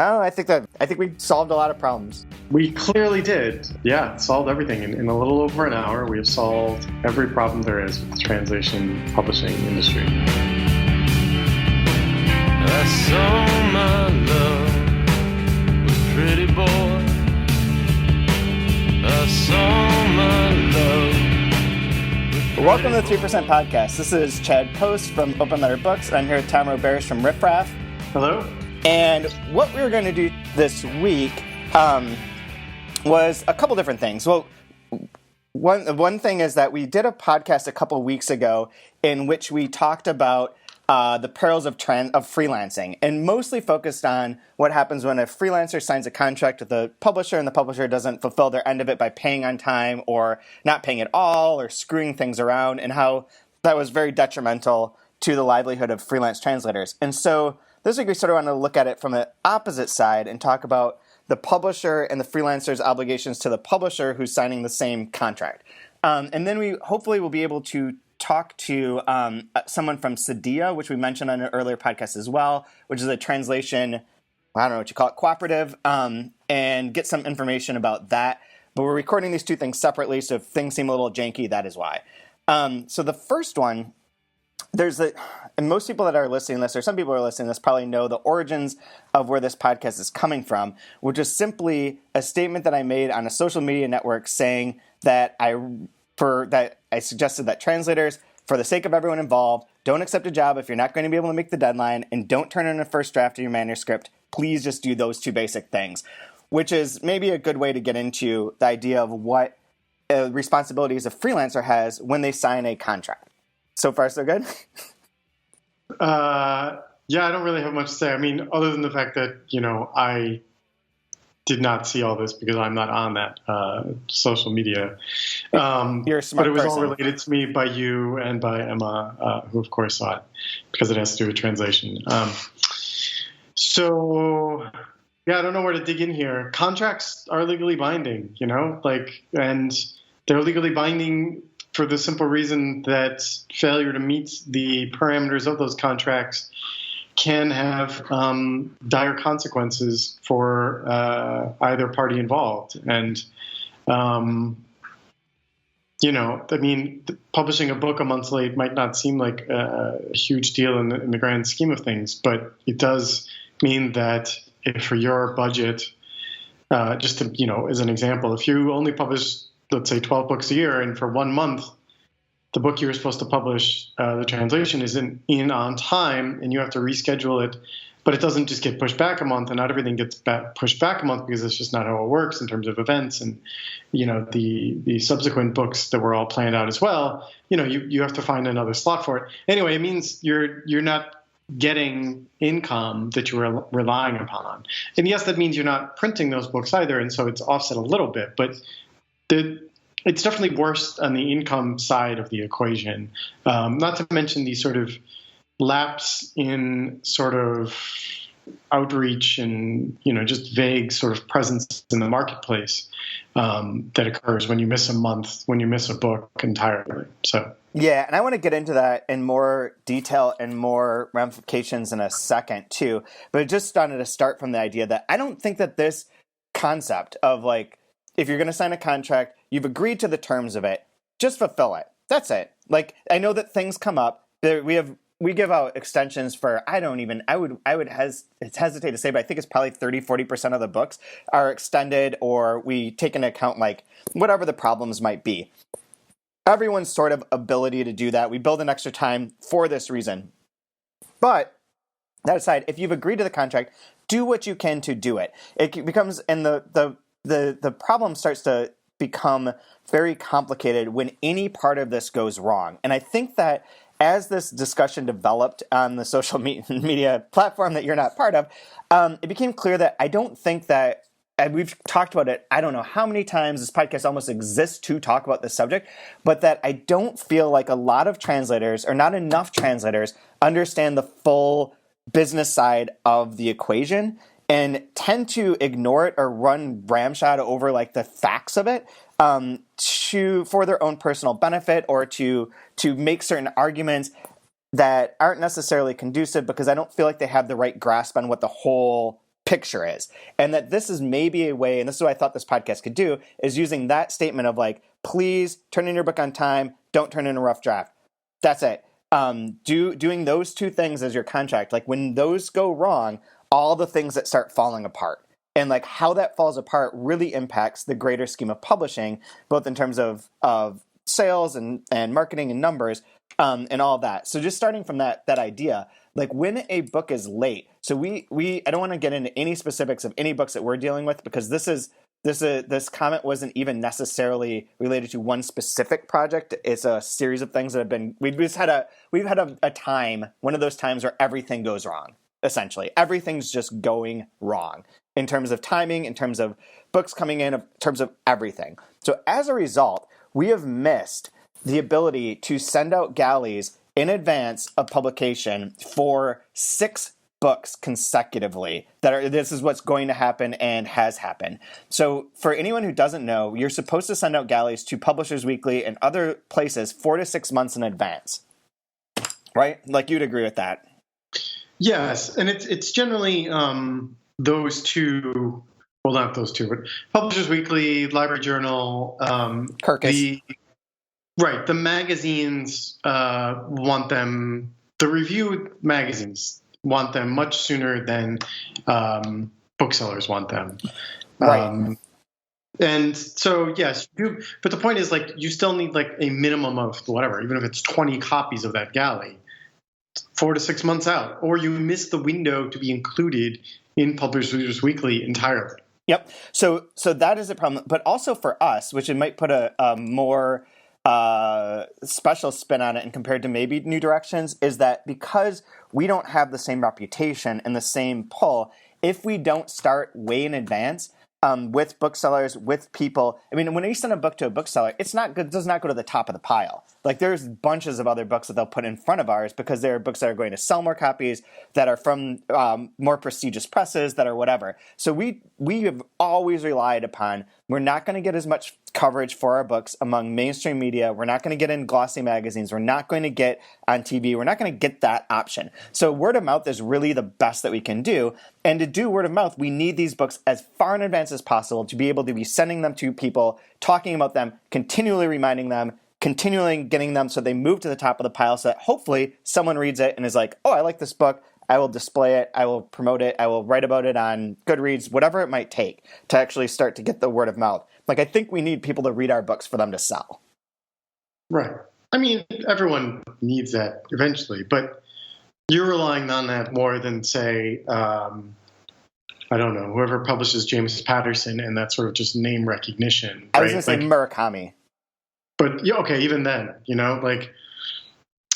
Oh, I think we solved a lot of problems. We clearly did. Yeah, solved everything. In a little over an hour, we have solved every problem there is with the translation publishing industry. I saw my love with pretty boy. I saw my love. Welcome to the 3% Podcast. This is Chad Post from Open Letter Books, and I'm here with Tom Roberge from Riff Raff. Hello. And what we were going to do this week was a couple different things. Well, one thing is that we did a podcast a couple weeks ago in which we talked about the perils of freelancing, and mostly focused on what happens when a freelancer signs a contract with a publisher and the publisher doesn't fulfill their end of it by paying on time or not paying at all or screwing things around, and how that was very detrimental to the livelihood of freelance translators. And so this week we sort of want to look at it from the opposite side and talk about the publisher and the freelancer's obligations to the publisher who's signing the same contract. And then we hopefully will be able to talk to someone from Sadia, which we mentioned on an earlier podcast as well, which is a translation, I don't know what you call it, cooperative, and get some information about that. But we're recording these two things separately, so if things seem a little janky, that is why. So the first one, and most people that are listening to this, or some people who are listening to this, probably know the origins of where this podcast is coming from, which is simply a statement that I made on a social media network saying that I suggested that translators, for the sake of everyone involved, don't accept a job if you're not going to be able to make the deadline, and don't turn in a first draft of your manuscript. Please just do those two basic things, which is maybe a good way to get into the idea of what responsibilities a freelancer has when they sign a contract. So far, so good? Yeah, I don't really have much to say. I mean, other than the fact that, I did not see all this because I'm not on that social media. You're a smart But it was person. all related to me by you and by Emma, who of course saw it because it has to do with translation. So, yeah, I don't know where to dig in here. Contracts are legally binding, and they're legally binding for the simple reason that failure to meet the parameters of those contracts can have dire consequences for either party involved. And, publishing a book a month late might not seem like a huge deal in the grand scheme of things, but it does mean that if for your budget, just to, as an example, if you only publish, let's say, 12 books a year, and for 1 month, the book you were supposed to publish, the translation isn't in on time, and you have to reschedule it, but it doesn't just get pushed back a month, and not everything gets pushed back a month because it's just not how it works in terms of events and, the subsequent books that were all planned out as well. You have to find another slot for it. Anyway, it means you're not getting income that you're relying upon. And yes, that means you're not printing those books either, and so it's offset a little bit, but it's definitely worse on the income side of the equation. Not to mention the sort of lapse in sort of outreach and, just vague sort of presence in the marketplace that occurs when you miss a month, when you miss a book entirely. So. Yeah, and I want to get into that in more detail and more ramifications in a second too. But I just wanted to start from the idea that I don't think that this concept of if you're going to sign a contract, you've agreed to the terms of it, just fulfill it. That's it. I know that things come up. We give out extensions for, I would hesitate to say, but I think it's probably 30-40% of the books are extended, or we take into account whatever the problems might be. Everyone's sort of ability to do that. We build in extra time for this reason. But that aside, if you've agreed to the contract, do what you can to do it. It becomes, and the problem starts to become very complicated when any part of this goes wrong. And I think that as this discussion developed on the social media platform that you're not part of, it became clear that I don't think that, and we've talked about it, I don't know how many times this podcast almost exists to talk about this subject, but that I don't feel like a lot of translators, or not enough translators, understand the full business side of the equation and tend to ignore it or run ramshot over the facts of it for their own personal benefit, or to make certain arguments that aren't necessarily conducive, because I don't feel like they have the right grasp on what the whole picture is. And that this is maybe a way, and this is what I thought this podcast could do, is using that statement of like, please turn in your book on time, don't turn in a rough draft. That's it. Doing those two things as your contract, like when those go wrong, all the things that start falling apart. And like how that falls apart really impacts the greater scheme of publishing, both in terms of sales and marketing and numbers, and all of that. So just starting from that idea, like when a book is late, so we I don't want to get into any specifics of any books that we're dealing with, because this comment wasn't even necessarily related to one specific project. It's a series of things that have been, we've had a time, one of those times where everything goes wrong. Essentially, everything's just going wrong in terms of timing, in terms of books coming in terms of everything. So as a result, we have missed the ability to send out galleys in advance of publication for 6 books consecutively. This is what's going to happen and has happened. So for anyone who doesn't know, you're supposed to send out galleys to Publishers Weekly and other places 4 to 6 months in advance, right? Like you'd agree with that. Yes, and it's generally those two. Well, not those two, but Publishers Weekly, Library Journal, Kirkus. The magazines want them. The review magazines want them much sooner than booksellers want them. Right. And so, yes, but the point is, like, you still need like a minimum of whatever, even if it's 20 copies of that galley, 4 to 6 months out, or you miss the window to be included in Publishers Weekly entirely. Yep. So that is a problem. But also for us, which it might put a more special spin on it and compared to maybe New Directions, is that because we don't have the same reputation and the same pull, if we don't start way in advance, with booksellers, with people. I mean, when you send a book to a bookseller, it's not good. It does not go to the top of the pile. Like there's bunches of other books that they'll put in front of ours because there are books that are going to sell more copies, that are from more prestigious presses, that are whatever. So we have always relied upon, we're not going to get as much coverage for our books among mainstream media. We're not going to get in glossy magazines. We're not going to get on TV. We're not going to get that option. So word of mouth is really the best that we can do. And to do word of mouth, we need these books as far in advance as possible to be able to be sending them to people, talking about them, continually reminding them, continually getting them so they move to the top of the pile so that hopefully someone reads it and is like, oh, I like this book. I will display it. I will promote it. I will write about it on Goodreads, whatever it might take to actually start to get the word of mouth. Like, I think we need people to read our books for them to sell. Right. I mean, everyone needs that eventually, but you're relying on that more than, say, I don't know, whoever publishes James Patterson and that sort of just name recognition. Right? I was going to say Murakami. But, yeah, okay, even then, like,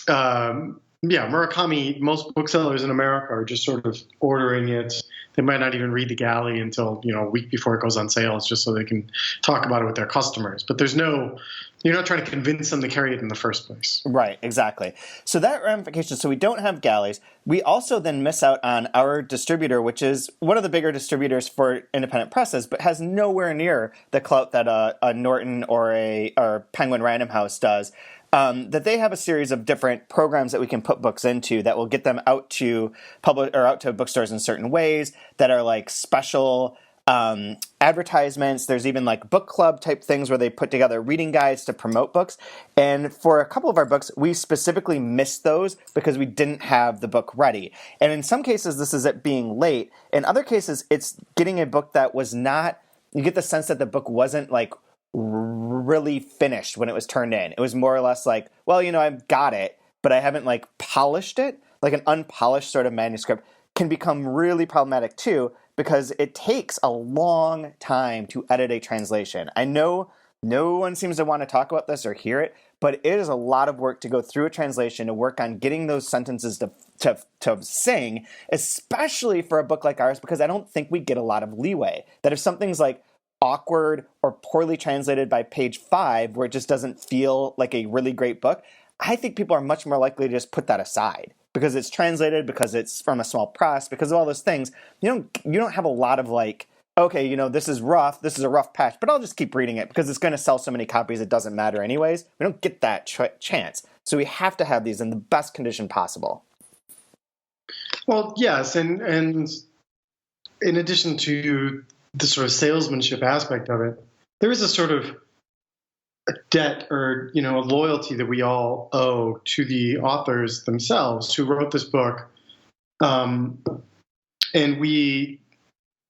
Murakami, most booksellers in America are just sort of ordering it. They might not even read the galley until, a week before it goes on sale. It's just so they can talk about it with their customers. But you're not trying to convince them to carry it in the first place. Right, exactly. So that ramification, so we don't have galleys. We also then miss out on our distributor, which is one of the bigger distributors for independent presses, but has nowhere near the clout that a Norton or Penguin Random House does. That they have a series of different programs that we can put books into that will get them out to out to bookstores in certain ways that are like special advertisements. There's even like book club type things where they put together reading guides to promote books. And for a couple of our books, we specifically missed those because we didn't have the book ready. And in some cases, this is it being late. In other cases, it's getting a book that was not, you get the sense that the book wasn't like really finished when it was turned in. It was more or less like, well, I've got it, but I haven't like polished it. Like an unpolished sort of manuscript can become really problematic too, because it takes a long time to edit a translation. I know no one seems to want to talk about this or hear it, but it is a lot of work to go through a translation to work on getting those sentences to sing, especially for a book like ours, because I don't think we get a lot of leeway. That if something's like awkward or poorly translated by page 5, where it just doesn't feel like a really great book, I think people are much more likely to just put that aside because it's translated, because it's from a small press, because of all those things. You don't have a lot of like, okay, this is rough, this is a rough patch, but I'll just keep reading it because it's going to sell so many copies it doesn't matter anyways. We don't get that chance. So we have to have these in the best condition possible. Well, yes, and in addition to the sort of salesmanship aspect of it, there is a sort of a debt or, a loyalty that we all owe to the authors themselves who wrote this book. And we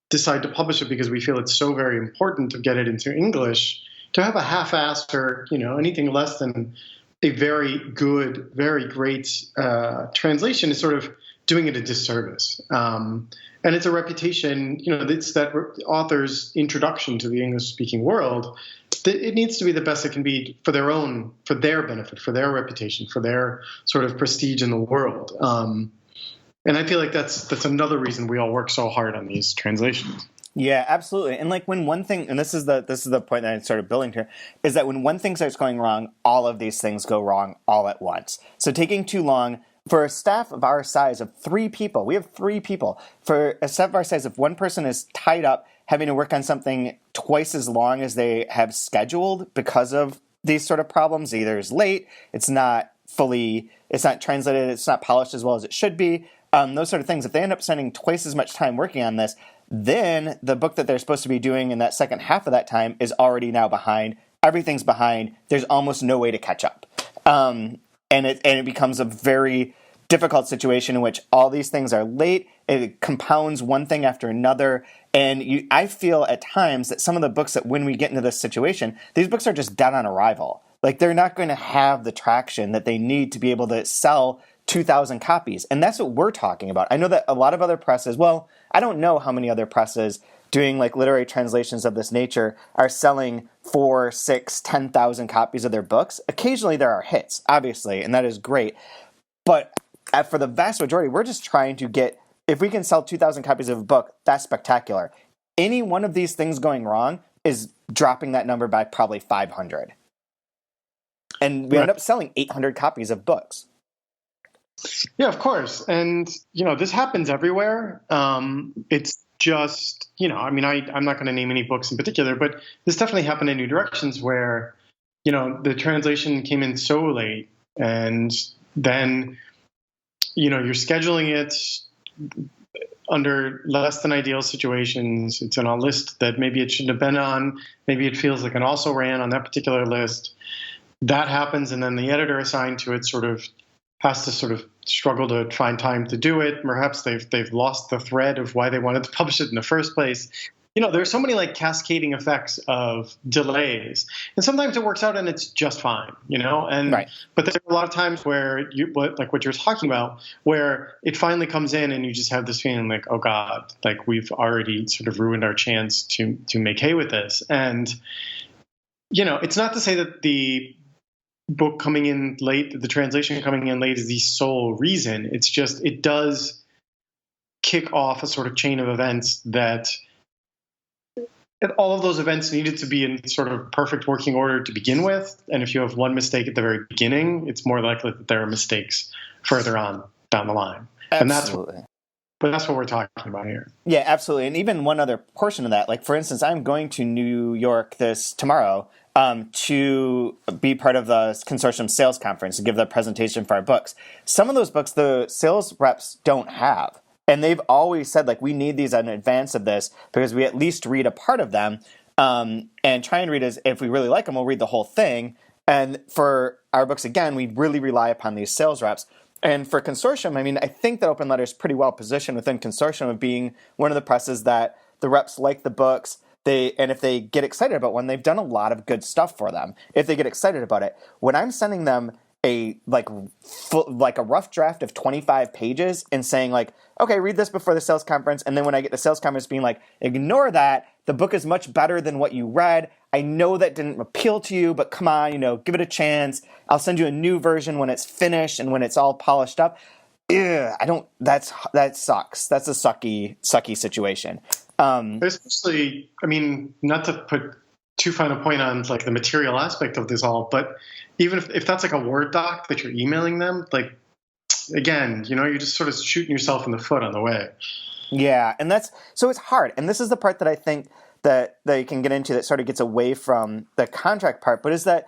decide to publish it because we feel it's so very important to get it into English. To have a half-assed or, anything less than a very good, very great translation is sort of doing it a disservice. And it's a reputation, it's that author's introduction to the English-speaking world. It needs to be the best it can be for their benefit, for their reputation, for their sort of prestige in the world. And I feel like that's another reason we all work so hard on these translations. Yeah, absolutely. And like when one thing, and this is the point that I started building to, is that when one thing starts going wrong, all of these things go wrong all at once. So taking too long for a staff of our size of 3 people, we have 3 people. For a staff of our size, if one person is tied up having to work on something twice as long as they have scheduled because of these sort of problems, either is late, it's not translated, it's not polished as well as it should be. Those sort of things. If they end up spending twice as much time working on this, then the book that they're supposed to be doing in that second half of that time is already now behind. Everything's behind. There's almost no way to catch up. And it becomes a very difficult situation in which all these things are late. It compounds one thing after another. And I feel at times that some of the books that when we get into this situation, these books are just dead on arrival. Like they're not going to have the traction that they need to be able to sell 2,000 copies. And that's what we're talking about. I know that a lot of other presses, well, I don't know how many other presses doing like literary translations of this nature are selling 4, 6, 10,000 copies of their books. Occasionally there are hits, obviously, and that is great. But for the vast majority, we're just trying to get, if we can sell 2,000 copies of a book, that's spectacular. Any one of these things going wrong is dropping that number by probably 500. And we end up selling 800 copies of books. Yeah, of course. And, this happens everywhere. It's just, I'm not going to name any books in particular, but this definitely happened in New Directions where, the translation came in so late and then, you're scheduling it under less than ideal situations. It's on a list that maybe it shouldn't have been on. Maybe it feels like it also ran on that particular list. That happens. And then the editor assigned to it sort of has to sort of struggle to find time to do it. Perhaps they've lost the thread of why they wanted to publish it in the first place. There's so many like cascading effects of delays, and sometimes it works out and it's just fine, and right. But there are a lot of times where like what you're talking about, where it finally comes in and you just have this feeling like, oh God, like we've already sort of ruined our chance to make hay with this. And, it's not to say that the book coming in late, the translation coming in late is the sole reason. It's just, it does kick off a sort of chain of events that all of those events needed to be in sort of perfect working order to begin with. And if you have one mistake at the very beginning, it's more likely that there are mistakes further on down the line. Absolutely. But that's what we're talking about here. Yeah, absolutely. And even one other portion of that, like for instance, I'm going to New York tomorrow to be part of the consortium sales conference and give the presentation for our books. Some of those books, the sales reps don't have. And they've always said, like, we need these in advance of this because we at least read a part of them and try and read as if we really like them, we'll read the whole thing. And for our books, again, we really rely upon these sales reps. And for Consortium, I think that Open Letter is pretty well positioned within Consortium of being one of the presses that the reps like the books. And if they get excited about one, they've done a lot of good stuff for them. If they get excited about it, when I'm sending them a rough draft of 25 pages and saying like, okay, read this before the sales conference, and then when I get to sales conference being like, ignore that, the book is much better than what you read. I know that didn't appeal to you, but come on, give it a chance. I'll send you a new version when it's finished and when it's all polished up. That sucks. That's a sucky situation. Especially, not to put too fine a point on like the material aspect of this all, but even if that's like a Word doc that you're emailing them, like, again, you're just sort of shooting yourself in the foot on the way. Yeah, and so it's hard. And this is the part that I think that you can get into that sort of gets away from the contract part, but is that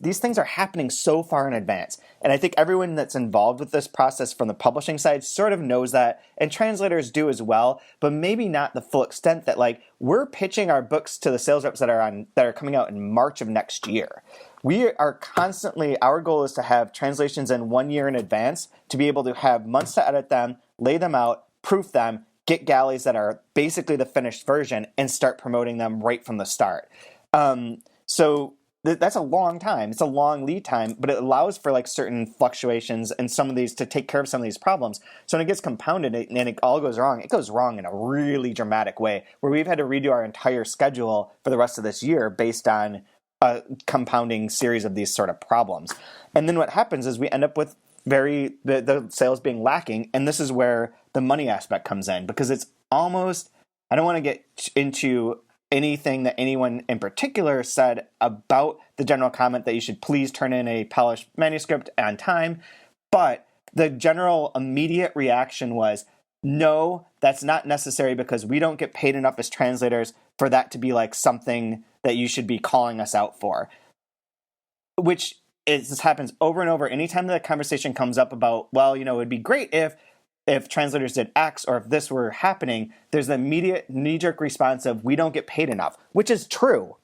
these things are happening so far in advance. And I think everyone that's involved with this process from the publishing side sort of knows that, and translators do as well, but maybe not the full extent that like we're pitching our books to the sales reps that are coming out in March of next year. We are constantly, our goal is to have translations in 1 year in advance to be able to have months to edit them, lay them out, proof them, get galleys that are basically the finished version, and start promoting them right from the start. So that's a long time. It's a long lead time, but it allows for like certain fluctuations and some of these to take care of some of these problems. So when it gets compounded and it all goes wrong, it goes wrong in a really dramatic way where we've had to redo our entire schedule for the rest of this year based on a compounding series of these sort of problems. And then what happens is we end up with the sales being lacking, and this is where the money aspect comes in, because it's almost, I don't want to get into anything that anyone in particular said about the general comment that you should please turn in a polished manuscript on time, but the general immediate reaction was, no, that's not necessary because we don't get paid enough as translators for that to be like something that you should be calling us out for, which this happens over and over. Anytime the conversation comes up about, well, you know, it'd be great if translators did X or if this were happening, there's the immediate knee-jerk response of we don't get paid enough, which is true.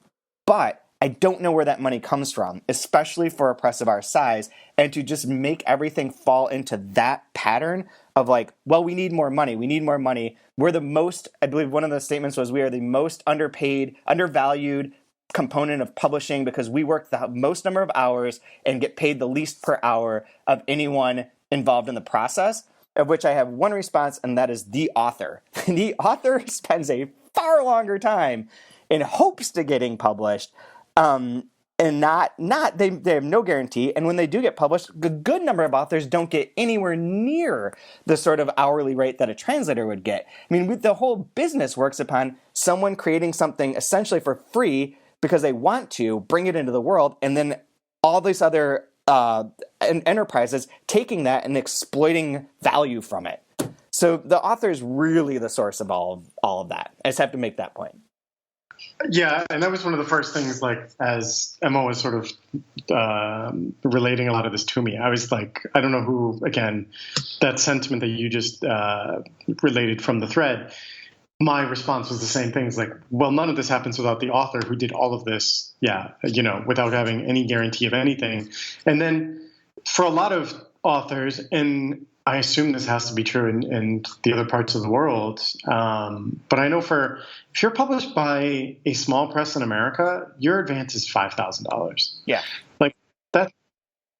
But I don't know where that money comes from, especially for a press of our size, and to just make everything fall into that pattern of like, well, we need more money. We need more money. We're the most, I believe one of the statements was we are the most underpaid, undervalued component of publishing because we work the most number of hours and get paid the least per hour of anyone involved in the process, of which I have one response, and that is the author. The author spends a far longer time in hopes to getting published, and they have no guarantee. And when they do get published, a good number of authors don't get anywhere near the sort of hourly rate that a translator would get. I mean, the whole business works upon someone creating something essentially for free because they want to bring it into the world, and then all these other enterprises taking that and exploiting value from it. So the author is really the source of all of that. I just have to make that point. Yeah, and that was one of the first things, like, as Emma was sort of relating a lot of this to me, I was like, I don't know who, again, that sentiment that you just related from the thread, my response was the same thing. It's like, well, none of this happens without the author who did all of this, without having any guarantee of anything. And then for a lot of authors, and I assume this has to be true in the other parts of the world, but I know if you're published by a small press in America, your advance is $5,000. Yeah. Like, that's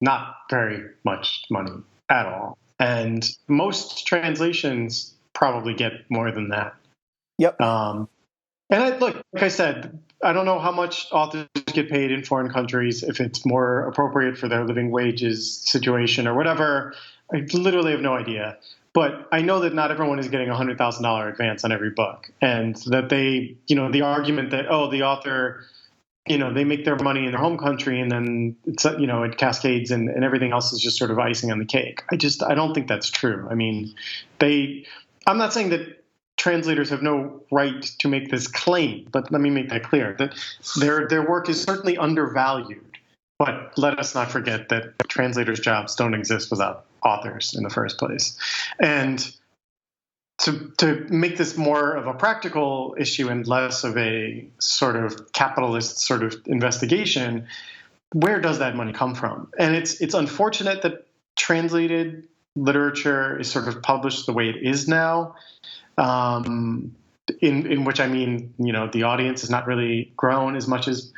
not very much money at all. And most translations probably get more than that. Yep. And like I said, I don't know how much authors get paid in foreign countries, if it's more appropriate for their living wages situation or whatever. I literally have no idea. But I know that not everyone is getting a $100,000 advance on every book. And that they, the argument that, the author, they make their money in their home country and then it's, it cascades and everything else is just sort of icing on the cake. I don't think that's true. I mean, I'm not saying that translators have no right to make this claim, but let me make that clear, that their work is certainly undervalued. But let us not forget that translators' jobs don't exist without authors in the first place. And to make this more of a practical issue and less of a sort of capitalist sort of investigation, where does that money come from? And it's unfortunate that translated literature is sort of published the way it is now. In which, I mean, the audience has not really grown as much as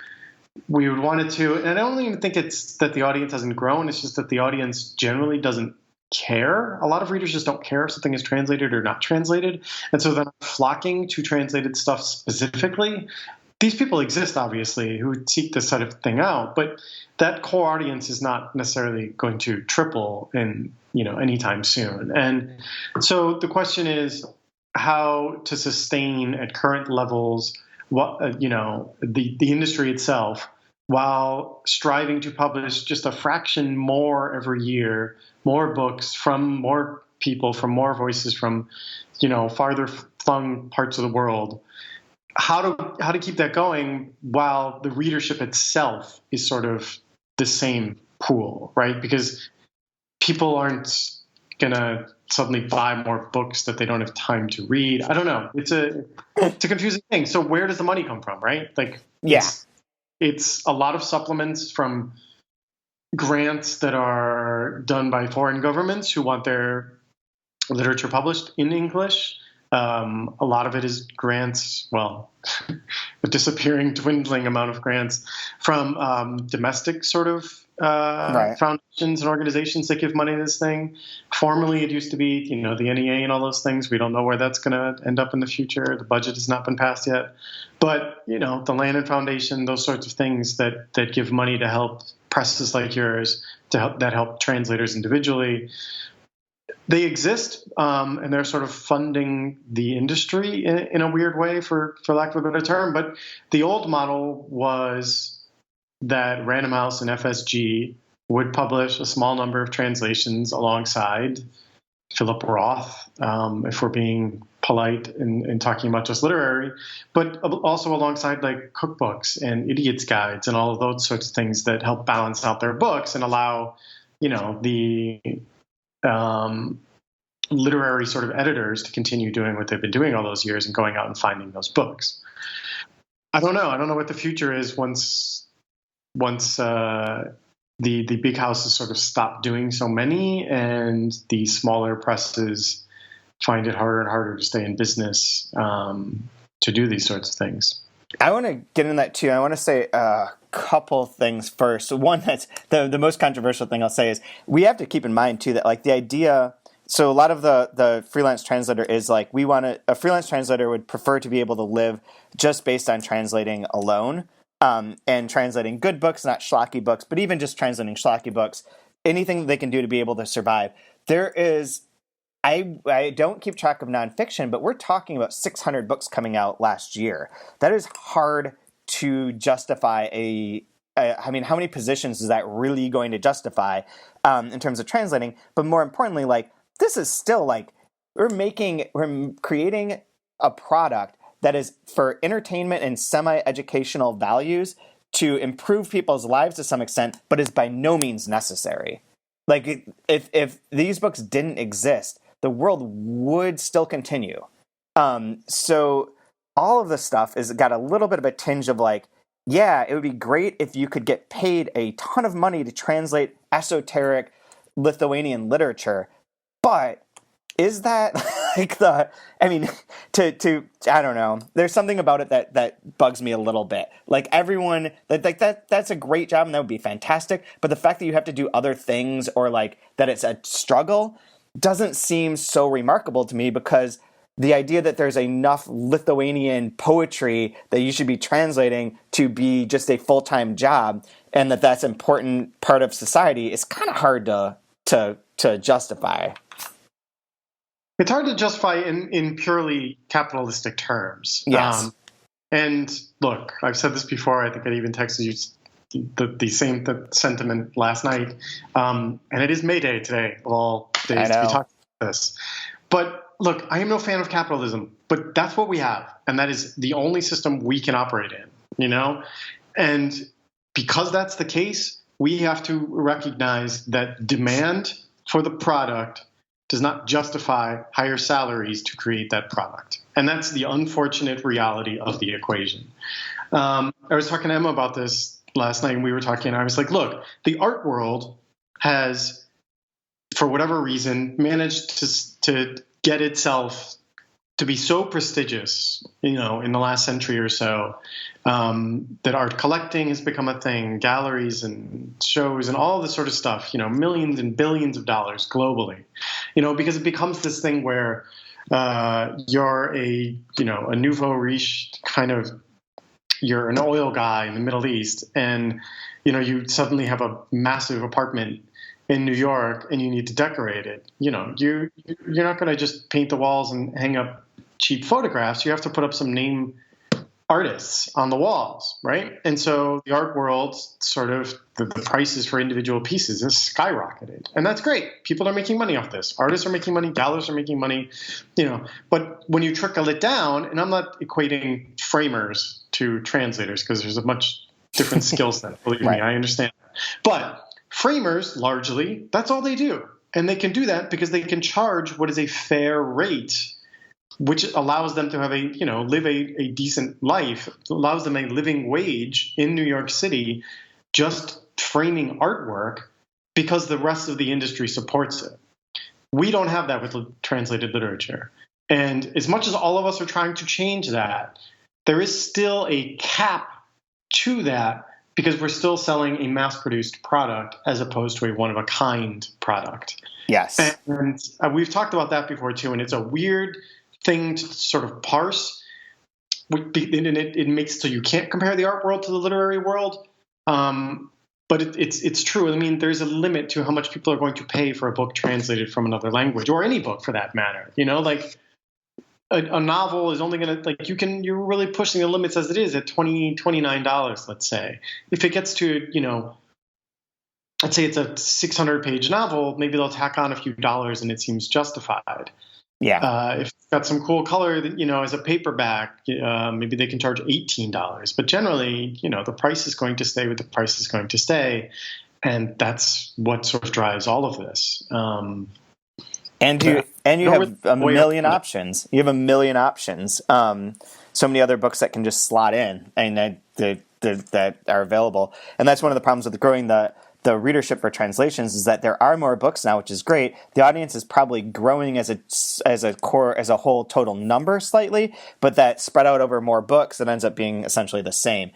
we would want it to. And I don't even think it's that the audience hasn't grown. It's just that the audience generally doesn't care. A lot of readers just don't care if something is translated or not translated. And so they're not flocking to translated stuff specifically. These people exist, obviously, who seek this sort of thing out. But that core audience is not necessarily going to triple in, anytime soon. And so the question is, how to sustain at current levels the industry itself while striving to publish just a fraction more every year, more books from more people, from more voices, from farther flung parts of the world, how to keep that going while the readership itself is sort of the same pool, right? Because people aren't gonna suddenly buy more books that they don't have time to read. I don't know. It's a confusing thing. So where does the money come from, right? Like Yeah. it's a lot of supplements from grants that are done by foreign governments who want their literature published in English. A lot of it is grants, well, a disappearing, dwindling amount of grants from domestic sort of Right. foundations and organizations that give money to this thing. Formerly, it used to be, the NEA and all those things. We don't know where that's going to end up in the future. The budget has not been passed yet. But, the Landon Foundation, those sorts of things that give money to help presses like yours, that help translators individually. They exist, and they're sort of funding the industry in a weird way, for lack of a better term. But the old model was that Random House and FSG would publish a small number of translations alongside Philip Roth, if we're being polite and talking about just literary, but also alongside like cookbooks and idiots' guides and all of those sorts of things that help balance out their books and allow, the literary sort of editors to continue doing what they've been doing all those years and going out and finding those books. I don't know. I don't know what the future is once the big houses sort of stop doing so many and the smaller presses find it harder and harder to stay in business to do these sorts of things. I want to get into that too. I want to say a couple things first. One, that's the most controversial thing I'll say is we have to keep in mind too that like the idea. So a lot of the freelance translator is like a freelance translator would prefer to be able to live just based on translating alone, and translating good books, not schlocky books, but even just translating schlocky books, anything they can do to be able to survive. There is, I don't keep track of nonfiction, but we're talking about 600 books coming out last year. That is hard to justify I mean, how many positions is that really going to justify in terms of translating? But more importantly, like, this is still like we're creating a product that is for entertainment and semi-educational values to improve people's lives to some extent, but is by no means necessary. Like if these books didn't exist, the world would still continue. So all of this stuff is got a little bit of a tinge of like, yeah, it would be great if you could get paid a ton of money to translate esoteric Lithuanian literature. But is that like I don't know. There's something about it that bugs me a little bit. Like everyone, that's a great job and that would be fantastic. But the fact that you have to do other things or like that it's a struggle doesn't seem so remarkable to me, because the idea that there's enough Lithuanian poetry that you should be translating to be just a full-time job and that's an important part of society is kind of hard to justify. It's hard to justify in purely capitalistic terms. Yes. And look, I've said this before. I think I even texted you the same sentiment last night. And it is May Day today, of all days to be talking about this. But look, I am no fan of capitalism, but that's what we have. And that is the only system we can operate in, And because that's the case, we have to recognize that demand for the product does not justify higher salaries to create that product. And that's the unfortunate reality of the equation. I was talking to Emma about this last night, and we were talking, and I was like, look, the art world has, for whatever reason, managed to get itself to be so prestigious, in the last century or so, that art collecting has become a thing, galleries and shows and all this sort of stuff, millions and billions of dollars globally, because it becomes this thing where you're a nouveau riche kind of, you're an oil guy in the Middle East, and, you suddenly have a massive apartment in New York and you need to decorate it. You're not going to just paint the walls and hang up cheap photographs. You have to put up some name artists on the walls, right? And so the art world, sort of the prices for individual pieces has skyrocketed. And that's great. People are making money off this. Artists are making money, galleries are making money, but when you trickle it down, and I'm not equating framers to translators because there's a much different skill set, believe Right. me, I understand. But framers, largely, that's all they do. And they can do that because they can charge what is a fair rate, which allows them to have live a decent life, allows them a living wage in New York City, just framing artwork, because the rest of the industry supports it. We don't have that with translated literature. And as much as all of us are trying to change that, there is still a cap to that because we're still selling a mass-produced product as opposed to a one-of-a-kind product. Yes. And we've talked about that before too, and it's a weird thing to sort of parse, and it makes it so you can't compare the art world to the literary world. But it's true. I mean, there's a limit to how much people are going to pay for a book translated from another language, or any book for that matter. Like a novel is only going to, you're really pushing the limits as it is at $29, let's say. If it gets to, let's say it's a 600-page novel, maybe they'll tack on a few dollars and it seems justified. Yeah. If it's got some cool color, as a paperback, maybe they can charge $18. But generally, the price is going to stay what the price is going to stay. And that's what sort of drives all of this. And you have a million options. You have a million options. So many other books that can just slot in and that are available. And that's one of the problems with growing the readership for translations, is that there are more books now, which is great. The audience is probably growing as a whole total number slightly, but that spread out over more books, that ends up being essentially the same.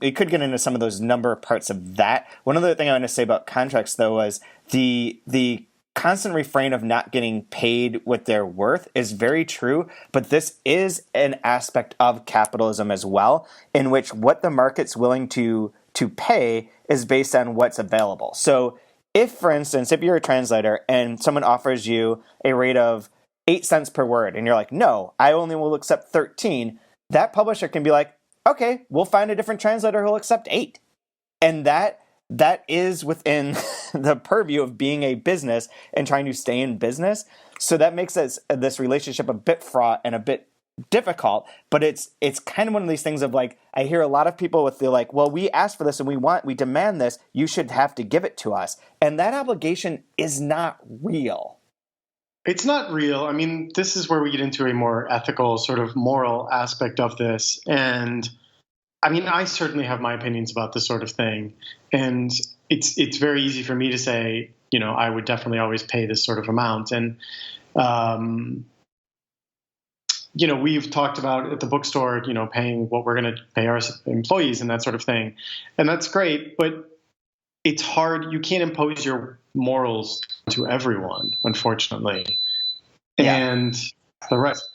We could get into some of those number parts of that. One other thing I want to say about contracts, though, was the constant refrain of not getting paid what they're worth is very true, but this is an aspect of capitalism as well, in which what the market's willing to pay is based on what's available. So if, for instance, if you're a translator and someone offers you a rate of 8 cents per word, and you're like, no, I only will accept 13, that publisher can be like, okay, we'll find a different translator who'll accept 8. And that is within the purview of being a business and trying to stay in business. So that makes this relationship a bit fraught and a bit difficult, but it's kind of one of these things of like, I hear a lot of people with the like, well, we asked for this and we demand this, you should have to give it to us. And that obligation is not real. It's not real. I mean, this is where we get into a more ethical, sort of moral aspect of this. And I mean, I certainly have my opinions about this sort of thing. And it's very easy for me to say, I would definitely always pay this sort of amount. And, we've talked about at the bookstore, paying what we're going to pay our employees and that sort of thing. And that's great, but it's hard. You can't impose your morals to everyone, unfortunately. Yeah. And the rest.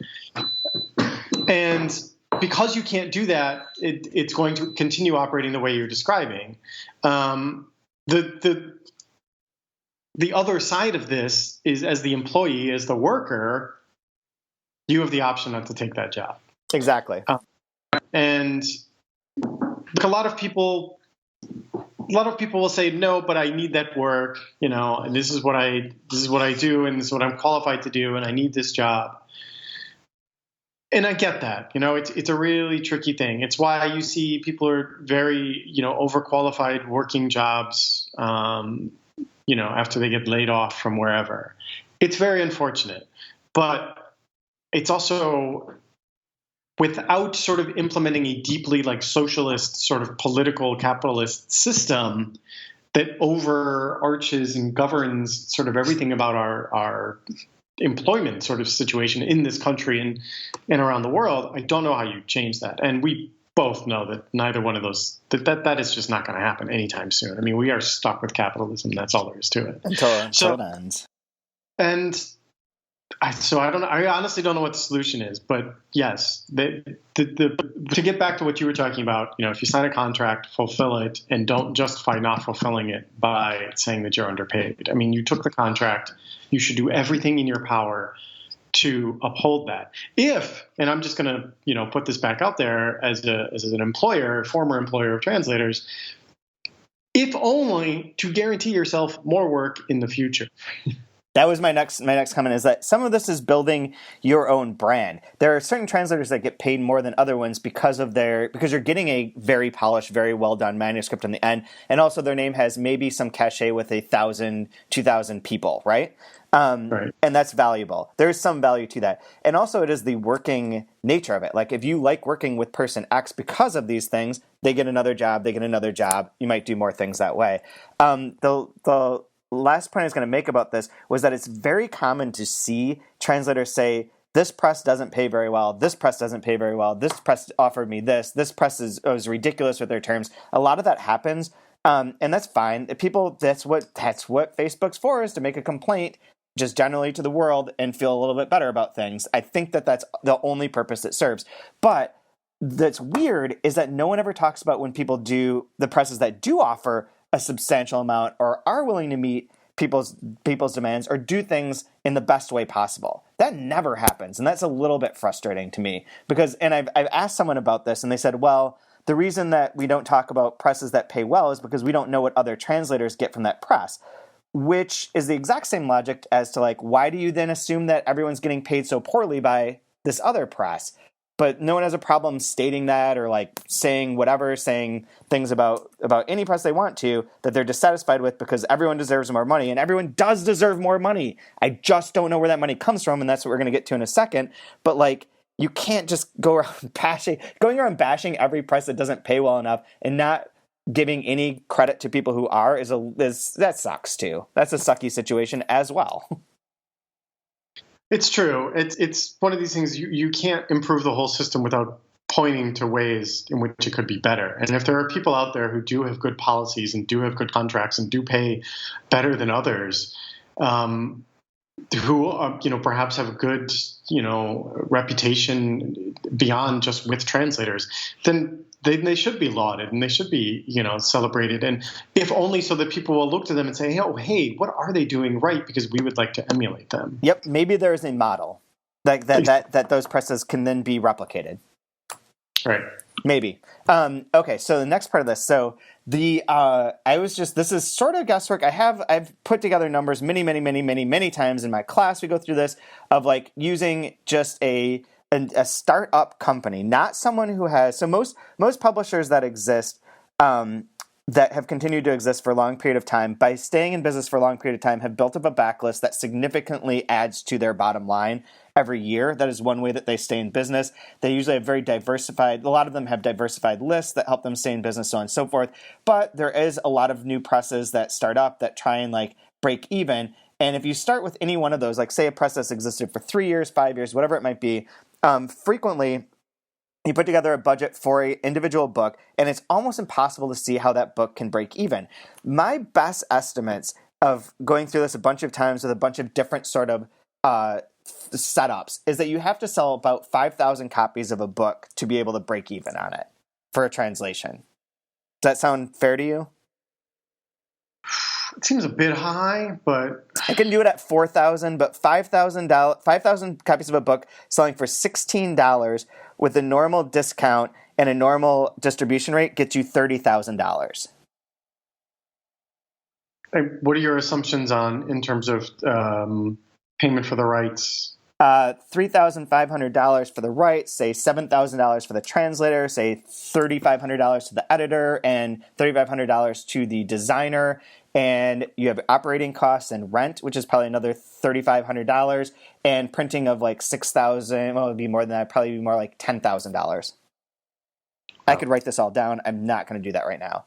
And because you can't do that, it's going to continue operating the way you're describing. The other side of this is, as the employee, as the worker, you have the option not to take that job. Exactly. And a lot of people will say, no, but I need that work, and this is what I do, and this is what I'm qualified to do, and I need this job. And I get that, it's a really tricky thing. It's why you see people are very, overqualified working jobs, after they get laid off from wherever. It's very unfortunate, but it's also, without sort of implementing a deeply socialist sort of political capitalist system that overarches and governs sort of everything about our employment sort of situation in this country and around the world, I don't know how you change that. And we both know that neither one of those, that is just not going to happen anytime soon. I mean, we are stuck with capitalism. That's all there is to it. Until it ends. And I honestly don't know what the solution is, but yes, to get back to what you were talking about, if you sign a contract, fulfill it, and don't justify not fulfilling it by saying that you're underpaid. I mean, you took the contract, you should do everything in your power to uphold that. And I'm just going to, put this back out there as an employer, former employer of translators, if only to guarantee yourself more work in the future. That was my next comment, is that some of this is building your own brand. There are certain translators that get paid more than other ones because you're getting a very polished, very well done manuscript in the end, and also their name has maybe some cachet with 1,000, 2,000 people, right? Right. And that's valuable. There's some value to that. And also it is the working nature of it. Like if you like working with person X because of these things, they get another job, you might do more things that way. The last point I was going to make about this was that it's very common to see translators say, this press doesn't pay very well, this press doesn't pay very well, this press offered me this press was ridiculous with their terms. A lot of that happens, and that's fine. That's what Facebook's for, is to make a complaint just generally to the world and feel a little bit better about things. I think that's the only purpose it serves. But that's weird is that no one ever talks about when people do, the presses that do offer a substantial amount or are willing to meet people's demands or do things in the best way possible. That never happens. And that's a little bit frustrating to me because, and I've asked someone about this and they said, well, the reason that we don't talk about presses that pay well is because we don't know what other translators get from that press, which is the exact same logic as to like, why do you then assume that everyone's getting paid so poorly by this other press? But no one has a problem stating that or like saying things about any press they want to that they're dissatisfied with because everyone deserves more money, and everyone does deserve more money. I just don't know where that money comes from, and that's what we're going to get to in a second. But like, you can't just go around bashing every press that doesn't pay well enough and not giving any credit to people who are that sucks too. That's a sucky situation as well. It's true. It's one of these things you can't improve the whole system without pointing to ways in which it could be better. And if there are people out there who do have good policies and do have good contracts and do pay better than others, who perhaps have a good reputation beyond just with translators, then they should be lauded and they should be celebrated, and if only so that people will look to them and say, oh, hey, what are they doing right, because we would like to emulate them. Yep, maybe there is a model like that those presses can then be replicated. Right. Maybe. Okay, so the next part of this. So this is sort of guesswork. I've put together numbers many times in my class. We go through this of like using just a startup company, not someone who has. So most publishers that exist, that have continued to exist for a long period of time, by staying in business for a long period of time, have built up a backlist that significantly adds to their bottom line every year. That is one way that they stay in business. They usually have a lot of them have diversified lists that help them stay in business, so on and so forth. But there is a lot of new presses that start up that try and like break even. And if you start with any one of those, like say a press that's existed for 3 years, 5 years, whatever it might be, frequently you put together a budget for an individual book, and it's almost impossible to see how that book can break even. My best estimates of going through this a bunch of times with a bunch of different sort of setups is that you have to sell about 5,000 copies of a book to be able to break even on it for a translation. Does that sound fair to you? It seems a bit high, but I can do it at 4,000, but 5,000 copies of a book selling for $16 with a normal discount and a normal distribution rate gets you $30,000. What are your assumptions in terms of payment for the rights? $3,500 for the rights, say $7,000 for the translator, say $3,500 to the editor, and $3,500 to the designer. And you have operating costs and rent, which is probably another $3,500, and printing of like $6,000. Well, it would be more than that. It'd probably be more like $10,000. Wow. I could write this all down. I'm not going to do that right now.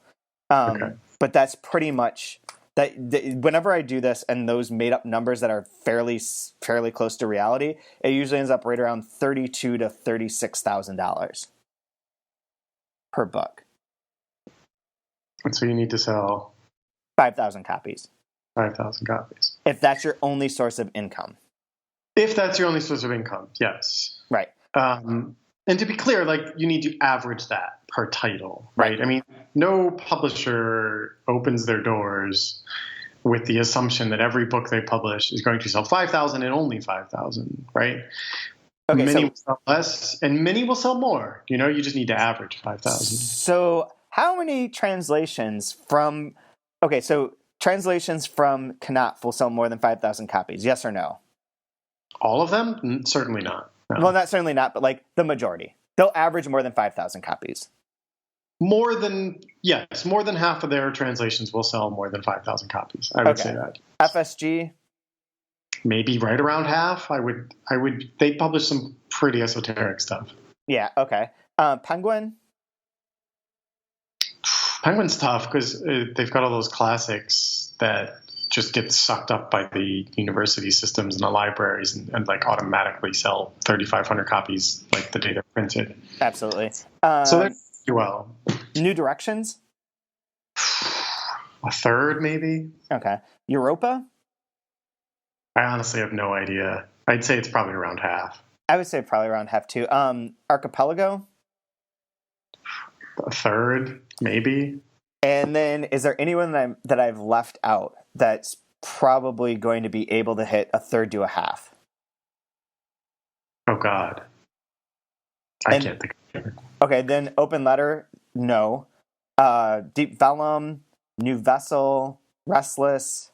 Okay. But that's pretty much that. Whenever I do this and those made up numbers that are fairly close to reality, it usually ends up right around $32,000 to $36,000 per book. And so you need to sell 5,000 copies. 5,000 copies. If that's your only source of income. If that's your only source of income, yes. Right. And to be clear, like you need to average that per title, right? I mean, no publisher opens their doors with the assumption that every book they publish is going to sell 5,000 and only 5,000, right? Okay, Many so will sell less, and many will sell more. You just need to average 5,000. so how many translations from translations from Knopf will sell more than 5,000 copies? Yes or no? All of them? Certainly not. No. Well, certainly not, but like the majority. They'll average more than 5,000 copies. More than half of their translations will sell more than 5,000 copies. I would say that. FSG? Maybe right around half. They publish some pretty esoteric stuff. Yeah, okay. Penguin? Penguin's tough because they've got all those classics that just get sucked up by the university systems and the libraries and like automatically sell 3,500 copies like the day they're printed. Absolutely. So they're do well. New Directions? A third, maybe. Okay. Europa? I honestly have no idea. I'd say it's probably around half. I would say probably around half too. Archipelago? A third, maybe. And then is there anyone that I've left out that's probably going to be able to hit a third to a half? Oh, God. I can't think of it. Okay, then Open Letter, no. Deep Vellum, New Vessel, Restless.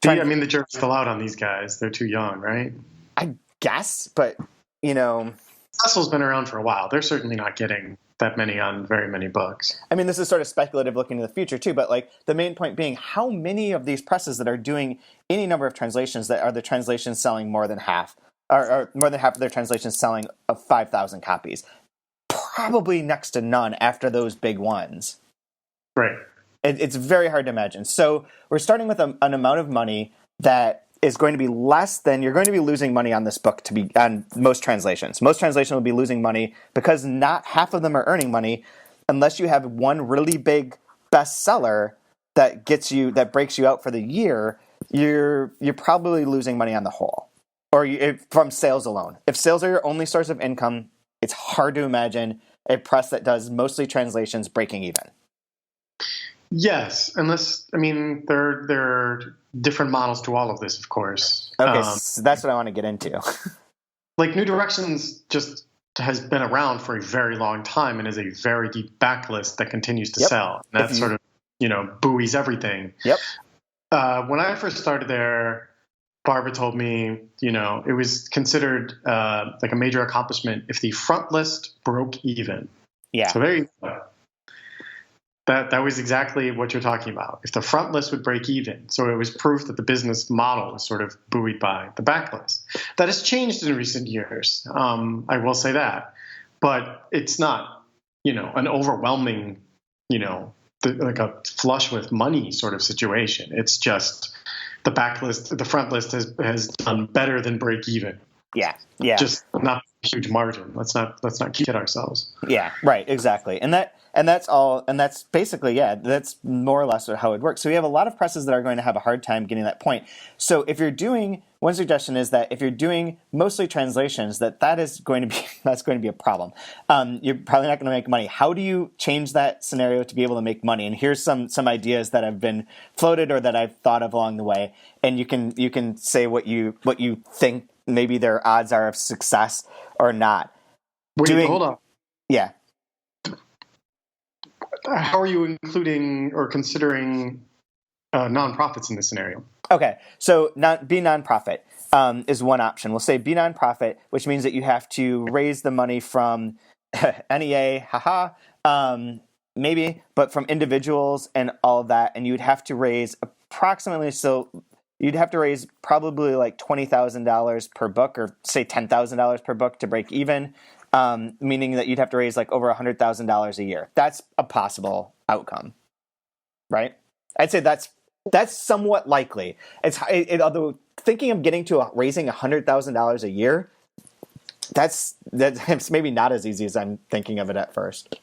The jury's still out on these guys. They're too young, right? I guess, but, Vessel's been around for a while. They're certainly not getting that many on very many books. I mean, this is sort of speculative looking to the future too, but like the main point being how many of these presses that are doing any number of translations that are the translations selling more than half, or more than half of their translations selling of 5,000 copies. Probably next to none after those big ones. Right. It's very hard to imagine. So we're starting with an amount of money that is going to be less than you're going to be losing money on this book to be on most translations. Most translations will be losing money because not half of them are earning money unless you have one really big bestseller that breaks you out for the year. You're probably losing money on the whole, or from sales alone. If sales are your only source of income, it's hard to imagine a press that does mostly translations breaking even. Yes, unless, there are different models to all of this, of course. Okay, so that's what I want to get into. Like New Directions just has been around for a very long time and is a very deep backlist that continues to sell. And that sort of, buoys everything. Yep. When I first started there, Barbara told me, it was considered like a major accomplishment if the front list broke even. Yeah. So there you go. That was exactly what you're talking about. If the front list would break even, so it was proof that the business model was sort of buoyed by the backlist. That has changed in recent years. I will say that, but it's not, an overwhelming, like a flush with money sort of situation. It's just the backlist, the front list has done better than break even. Yeah. Just not a huge margin. Let's not kid ourselves. Yeah. Right. Exactly. And that's all. And that's basically, that's more or less how it works. So we have a lot of presses that are going to have a hard time getting that point. So if you're doing, one suggestion is that if you're doing mostly translations, that's going to be a problem. You're probably not going to make money. How do you change that scenario to be able to make money? And here's some ideas that have been floated or that I've thought of along the way. And you can say what you think maybe their odds are of success or not. Hold on. Yeah. How are you including or considering nonprofits in this scenario? Okay, so be nonprofit is one option. We'll say be nonprofit, which means that you have to raise the money from NEA, maybe, but from individuals and all of that, and you'd have to raise probably like $20,000 per book, or say $10,000 per book to break even. Meaning that you'd have to raise like over $100,000 a year. That's a possible outcome, right? I'd say that's somewhat likely. Although thinking of getting to raising $100,000 a year, that's maybe not as easy as I'm thinking of it at first.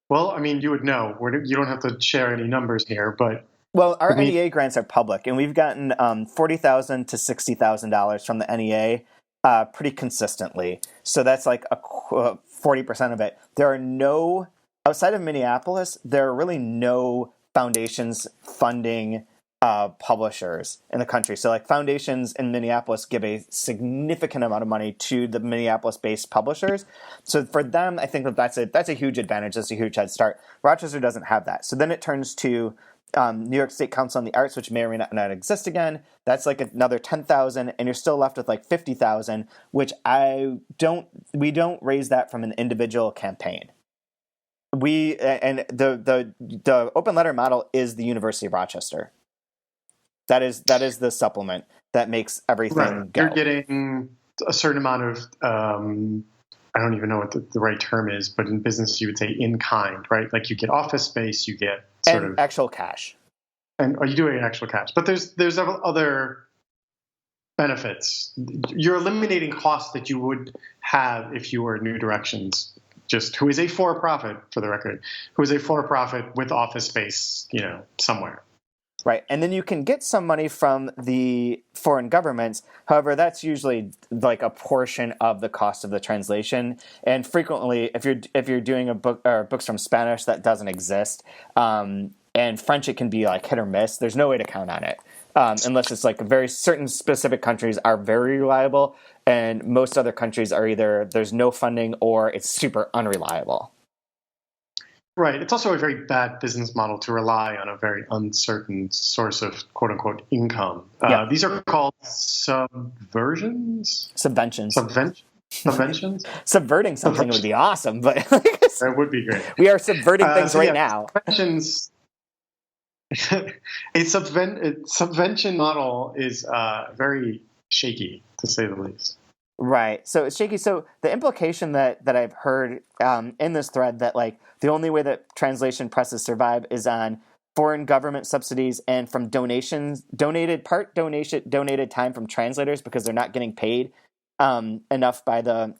Well, you would know. You don't have to share any numbers here, but our NEA grants are public, and we've gotten $40,000 to $60,000 from the NEA. Pretty consistently. So that's like 40% of it. There are outside of Minneapolis, there are really no foundations funding publishers in the country. So like foundations in Minneapolis give a significant amount of money to the Minneapolis-based publishers. So for them, I think that's a huge advantage. That's a huge head start. Rochester doesn't have that. So then it turns to New York State Council on the Arts, which may or may not exist again. That's like another 10,000, and you're still left with like 50,000, which we don't raise that from an individual campaign. The open letter model is the University of Rochester. That is the supplement that makes everything go. You're getting a certain amount of, I don't even know what the right term is, but in business you would say in kind, right? Like you get office space, you get sort of actual cash. And are you doing actual cash? But there's other benefits. You're eliminating costs that you would have if you were New Directions, who is a for-profit, for the record, who is a for-profit with office space, somewhere. Right, and then you can get some money from the foreign governments. However, that's usually like a portion of the cost of the translation. And frequently, if you're doing a book or books from Spanish, that doesn't exist. And French, it can be like hit or miss. There's no way to count on it unless it's like very certain specific countries are very reliable, and most other countries are either there's no funding or it's super unreliable. Right. It's also a very bad business model to rely on a very uncertain source of quote unquote income. These are called subventions. Subventions. Subverting something would be awesome, but that would be great. We are subverting things now. Subventions. A subvention model is very shaky, to say the least. Right. So it's shaky. So the implication that I've heard in this thread that like the only way that translation presses survive is on foreign government subsidies and from donated time from translators because they're not getting paid enough by the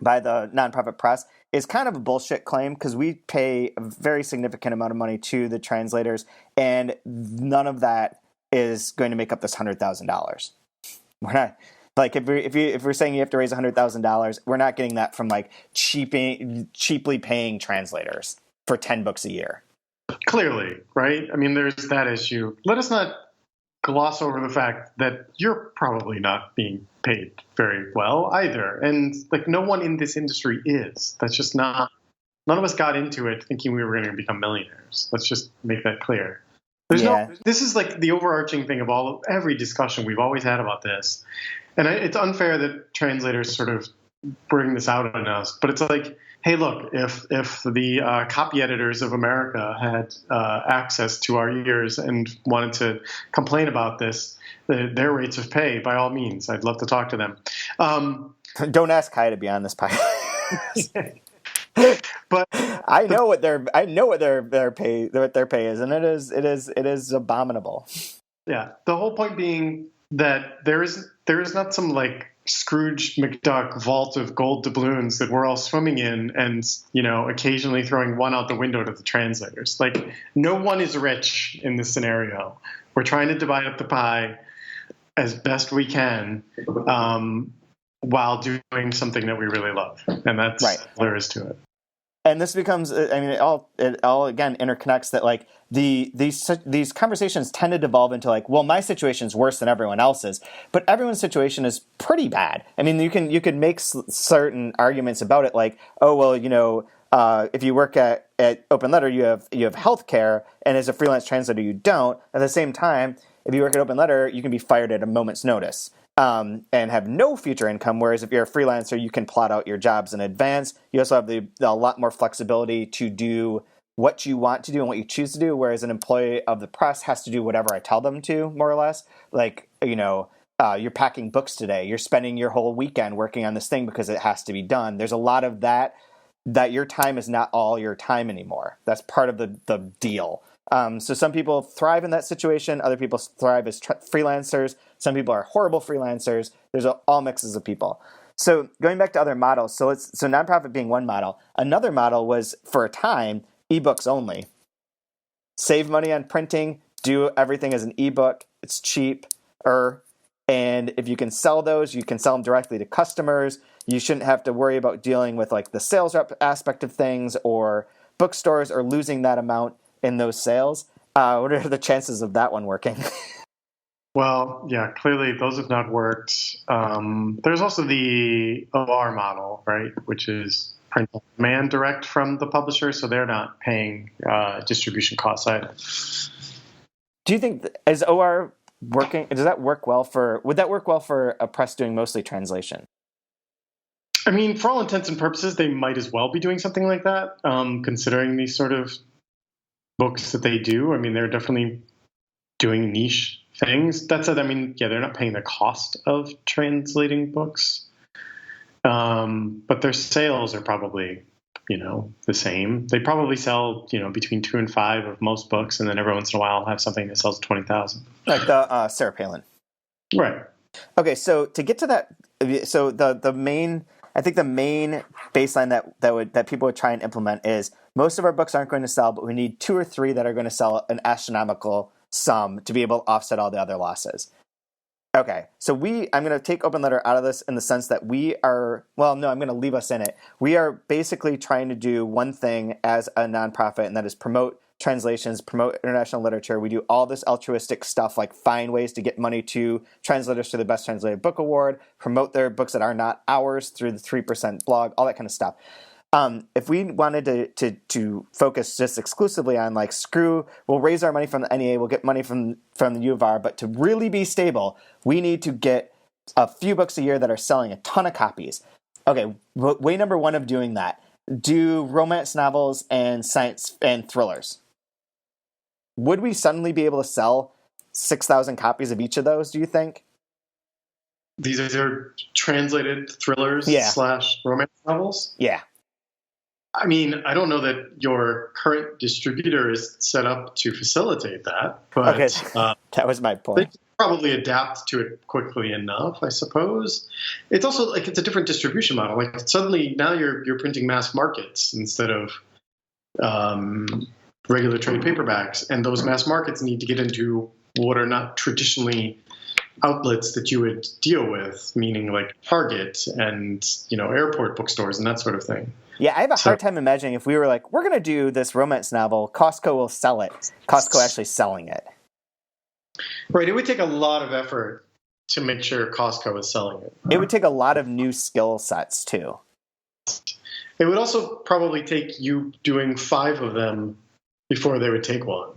nonprofit press is kind of a bullshit claim because we pay a very significant amount of money to the translators and none of that is going to make up this $100,000. We're not. Like if we're saying you have to raise $100,000, we're not getting that from like cheaply paying translators for 10 books a year. Clearly, right? I mean, there's that issue. Let us not gloss over the fact that you're probably not being paid very well either, and like no one in this industry is. That's just not. None of us got into it thinking we were going to become millionaires. Let's just make that clear. This is like the overarching thing of every discussion we've always had about this. And it's unfair that translators sort of bring this out on us, but it's like, hey, look, if the copy editors of America had access to our ears and wanted to complain about this, their rates of pay, by all means, I'd love to talk to them. Don't ask Kai to be on this podcast. But I know what their pay is, and it is abominable. Yeah, the whole point being that there is not some like Scrooge McDuck vault of gold doubloons that we're all swimming in and, occasionally throwing one out the window to the translators. Like no one is rich in this scenario. We're trying to divide up the pie as best we can while doing something that we really love. And that's all there is to it. And this becomes, I mean, it all again interconnects that like these conversations tend to devolve into like, well, my situation's worse than everyone else's, but everyone's situation is pretty bad. I mean, you can make certain arguments about it, like, oh well, if you work at Open Letter, you have health care, and as a freelance translator, you don't. At the same time, if you work at Open Letter, you can be fired at a moment's notice. And have no future income, whereas if you're a freelancer, you can plot out your jobs in advance. You also have a lot more flexibility to do what you want to do and what you choose to do, whereas an employee of the press has to do whatever I tell them to, more or less. Like, you're packing books today. You're spending your whole weekend working on this thing because it has to be done. There's a lot of that your time is not all your time anymore. That's part of the deal. So some people thrive in that situation. Other people thrive as freelancers. Some people are horrible freelancers. There's all mixes of people. So going back to other models, so nonprofit being one model. Another model was, for a time, ebooks only. Save money on printing. Do everything as an ebook. It's cheaper. And if you can sell those, you can sell them directly to customers. You shouldn't have to worry about dealing with like the sales rep aspect of things or bookstores or losing that amount in those sales. What are the chances of that one working? Well, yeah, clearly those have not worked. There's also the OR model, right, which is print on demand direct from the publisher, so they're not paying distribution costs either. Do you think is OR working? Does that work well for? Would that work well for a press doing mostly translation? I mean, for all intents and purposes, they might as well be doing something like that, considering these sort of books that they do. I mean, they're definitely doing niche things. That said, I mean, yeah, they're not paying the cost of translating books, but their sales are probably, the same. They probably sell, between 2 and 5 of most books, and then every once in a while have something that sells 20,000. Like the Sarah Palin. Right. Okay, so to get to that, so the main, I think the main baseline that people would try and implement is most of our books aren't going to sell, but we need 2 or 3 that are going to sell an astronomical sum to be able to offset all the other losses. Okay, so I'm going to take Open Letter out of this in the sense that I'm going to leave us in it. We are basically trying to do one thing as a nonprofit, and that is promote translations, promote international literature. We do all this altruistic stuff, like find ways to get money to translators through the Best Translated Book Award, promote their books that are not ours through the 3% blog, all that kind of stuff. If we wanted to focus just exclusively on we'll raise our money from the NEA, we'll get money from the U of R, but to really be stable, we need to get a few books a year that are selling a ton of copies. Okay, way number 1 of doing that, do romance novels and science and thrillers. Would we suddenly be able to sell 6,000 copies of each of those, do you think? These are translated thrillers / romance novels? Yeah. I mean, I don't know that your current distributor is set up to facilitate that, but okay. That was my point. They can probably adapt to it quickly enough, I suppose. It's also it's a different distribution model. Like suddenly now you're printing mass markets instead of regular trade paperbacks, and those mass markets need to get into what are not traditionally outlets that you would deal with, meaning like Target and airport bookstores and that sort of thing. Yeah, I have a hard time imagining if we were like, we're going to do this romance novel, Costco will sell it. Costco actually selling it. Right. It would take a lot of effort to make sure Costco is selling it. It would take a lot of new skill sets, too. It would also probably take you doing 5 of them before they would take one.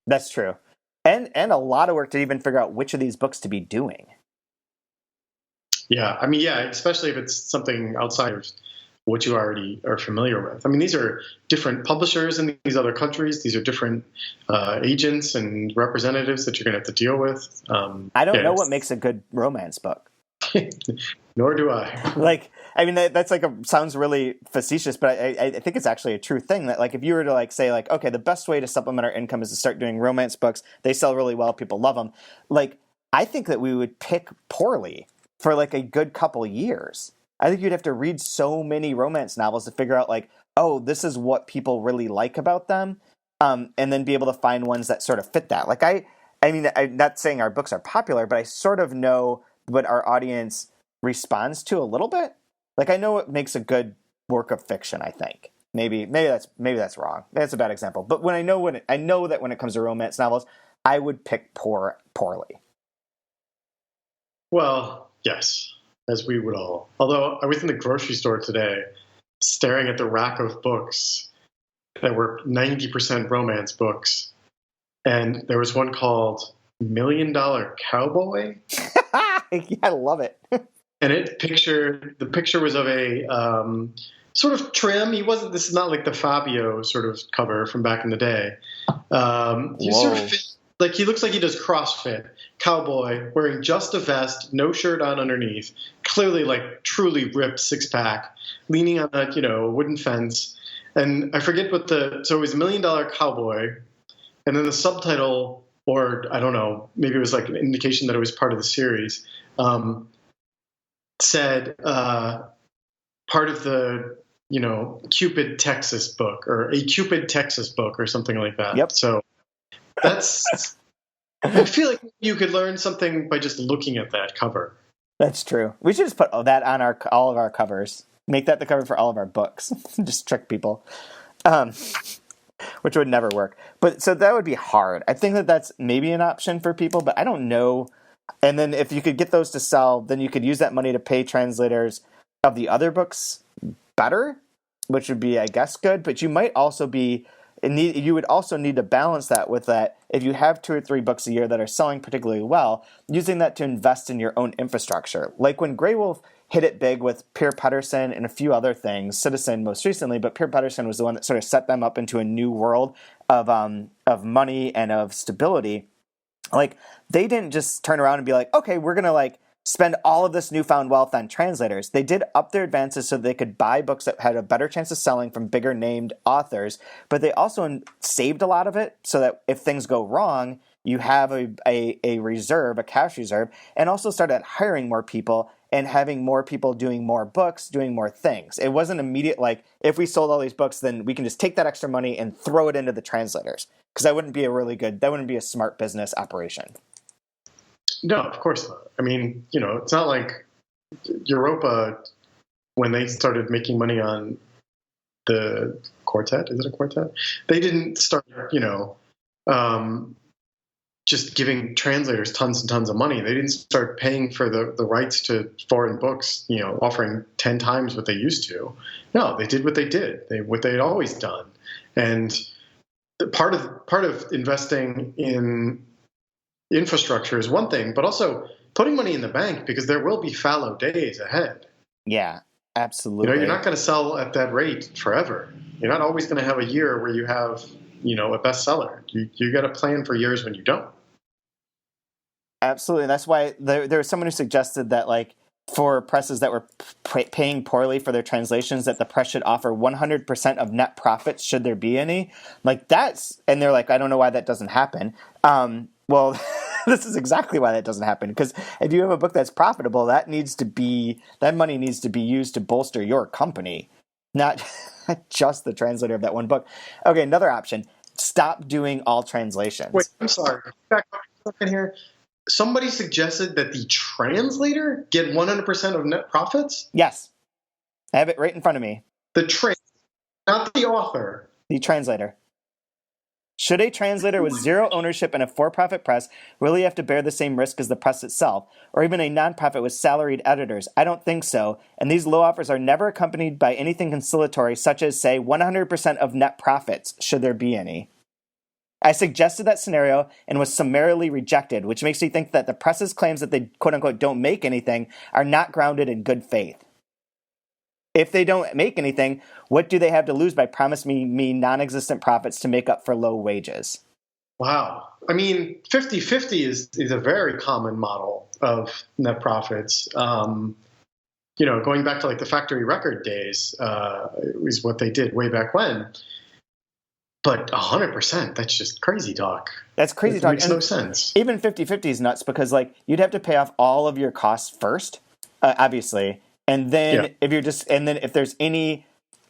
That's true. And a lot of work to even figure out which of these books to be doing. Yeah. I mean, yeah, especially if it's something outside of what you already are familiar with. I mean, these are different publishers in these other countries. These are different agents and representatives that you're going to have to deal with. I don't know what makes a good romance book. Nor do I. That's sounds really facetious, but I think it's actually a true thing that if you were to say okay, the best way to supplement our income is to start doing romance books. They sell really well. People love them. I think that we would pick poorly for a good couple years. I think you'd have to read so many romance novels to figure out this is what people really like about them. And then be able to find ones that sort of fit that. I'm not saying our books are popular, but I sort of know what our audience responds to a little bit. I know it makes a good work of fiction, I think. Maybe that's wrong. That's a bad example. But I know that when it comes to romance novels, I would pick poorly. Well, yes. As we would all. Although I was in the grocery store today staring at the rack of books that were 90% romance books. And there was one called $1 Million Cowboy. Yeah, I love it. And the picture was of a sort of trim. This is not like the Fabio sort of cover from back in the day. He sort of he looks like he does CrossFit. Cowboy, wearing just a vest, no shirt on underneath, clearly truly ripped 6-pack, leaning on a wooden fence. And I forget so it was $1 Million Cowboy, and then the subtitle, or I don't know, maybe it was an indication that it was part of the series, said part of the Cupid Texas book, or a Cupid Texas book, or something like that. Yep. So that's. I feel like you could learn something by just looking at that cover. That's true. We should just put that on all of our covers. Make that the cover for all of our books. Just trick people. which would never work. But so that would be hard. I think that that's maybe an option for people, but I don't know. And then if you could get those to sell, then you could use that money to pay translators of the other books better, which would be, I guess, good. But you might also you would also need to balance that with that. If you have 2 or 3 books a year that are selling particularly well, using that to invest in your own infrastructure. Like when Grey Wolf hit it big with Pierre Pedersen and a few other things, Citizen most recently, but Pierre Pedersen was the one that sort of set them up into a new world of money and of stability. Like, they didn't just turn around and be like, okay, we're going to like spend all of this newfound wealth on translators. They did up their advances so they could buy books that had a better chance of selling from bigger named authors, but they also saved a lot of it so that if things go wrong, you have a reserve, a cash reserve, and also started hiring more people and having more people doing more books, doing more things. It wasn't immediate, like, if we sold all these books, then we can just take that extra money and throw it into the translators. Because that wouldn't be a smart business operation. No, of course not. I mean, it's not like Europa, when they started making money on the quartet, is it a quartet? They didn't start, just giving translators tons and tons of money. They didn't start paying for the rights to foreign books, offering 10 times what they used to. No, they did what they did, what they had always done. And part of investing in infrastructure is one thing, but also putting money in the bank, because there will be fallow days ahead. Yeah, absolutely. You're not going to sell at that rate forever. You're not always going to have a year where you have, a bestseller. You got to plan for years when you don't. Absolutely. That's why there was someone who suggested that, like, for presses that were paying poorly for their translations, that the press should offer 100% of net profits, should there be any. Like, and they're like, I don't know why that doesn't happen. Well, this is exactly why that doesn't happen. Because if you have a book that's profitable, that money needs to be used to bolster your company, not just the translator of that one book. Okay, another option: stop doing all translations. Wait, I'm sorry. Back up a second here. Somebody suggested that the translator get 100% of net profits? Yes, I have it right in front of me. Not the author. The translator. Should a translator with zero ownership in a for-profit press really have to bear the same risk as the press itself, or even a nonprofit with salaried editors? I don't think so, and these low offers are never accompanied by anything conciliatory, such as, say, 100% of net profits, should there be any. I suggested that scenario and was summarily rejected, which makes me think that the press's claims that they, quote-unquote, don't make anything are not grounded in good faith. If they don't make anything, what do they have to lose by promising me non-existent profits to make up for low wages? Wow. I mean, 50-50 is a very common model of net profits. Going back to like the factory record days is what they did way back when. But 100%, that's just crazy talk. That's crazy talk. It makes no sense. Even 50-50 is nuts, because like you'd have to pay off all of your costs first, obviously. And then if there's any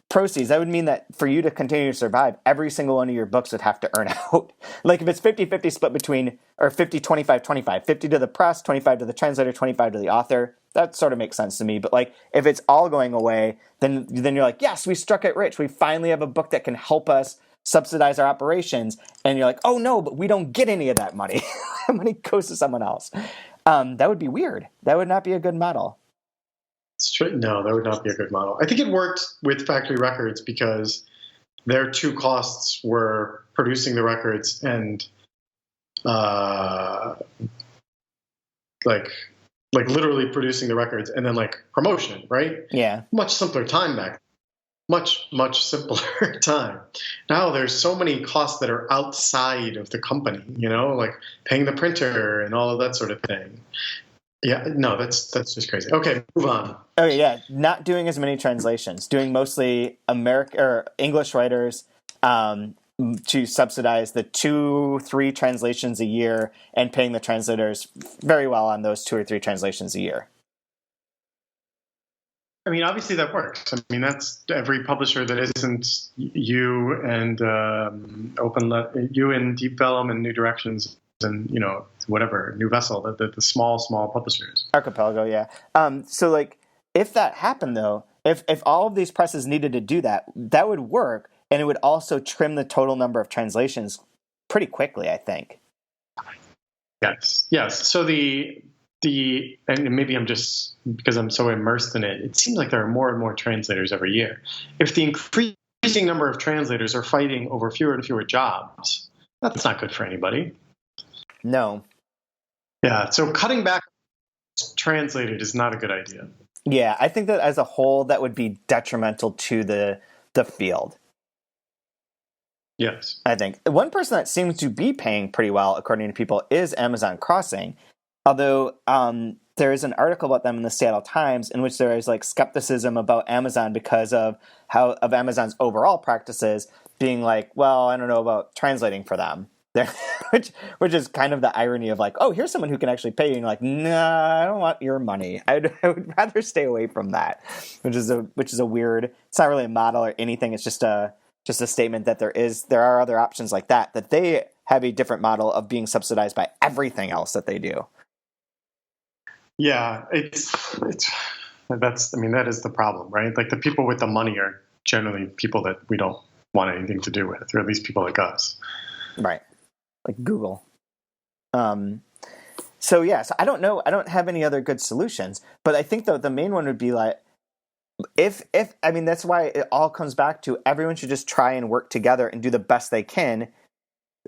proceeds, that would mean that for you to continue to survive, every single one of your books would have to earn out. Like if it's 50-50 split between, or 50-25-25, 50 to the press, 25 to the translator, 25 to the author, that sort of makes sense to me. But like if it's all going away, then you're like, yes, we struck it rich. We finally have a book that can help us subsidize our operations. And you're like, oh no, but we don't get any of that money. That money goes to someone else. That would be weird. That would not be a good model. No, that would not be a good model. I think it worked with factory records because their two costs were producing the records and like literally producing the records and then like promotion, right? Yeah. Much simpler time back. Much simpler time. Now there's so many costs that are outside of the company, like paying the printer and all of that sort of thing. Yeah, no, that's just crazy. Okay, move on. Okay, yeah, not doing as many translations, doing mostly English writers to subsidize the 2-3 translations a year and paying the translators very well on those 2 or 3 translations a year. I mean, obviously that works. I mean, that's every publisher that isn't you and you and Deep Vellum and New Directions and whatever, New Vessel, the small publishers. Archipelago, yeah. So like, if that happened though, if all of these presses needed to do that, that would work and it would also trim the total number of translations pretty quickly, I think. Yes. So and maybe I'm just, because I'm so immersed in it, it seems like there are more and more translators every year. If the increasing number of translators are fighting over fewer and fewer jobs, that's not good for anybody. No. Yeah. So cutting back translated is not a good idea. Yeah, I think that as a whole, that would be detrimental to the field. Yes. I think one person that seems to be paying pretty well, according to people, is Amazon Crossing. Although there is an article about them in the Seattle Times in which there is like skepticism about Amazon because of Amazon's overall practices being like, well, I don't know about translating for them. which is kind of the irony of like, oh, here's someone who can actually pay you, and you're like, nah, I don't want your money. I would rather stay away from that, which is a weird. It's not really a model or anything. It's just a statement that there are other options like that they have a different model of being subsidized by everything else that they do. Yeah, that is the problem, right? Like the people with the money are generally people that we don't want anything to do with, or at least people like us. Right. Like Google. So I don't know. I don't have any other good solutions, but I think the main one would be like, that's why it all comes back to everyone should just try and work together and do the best they can,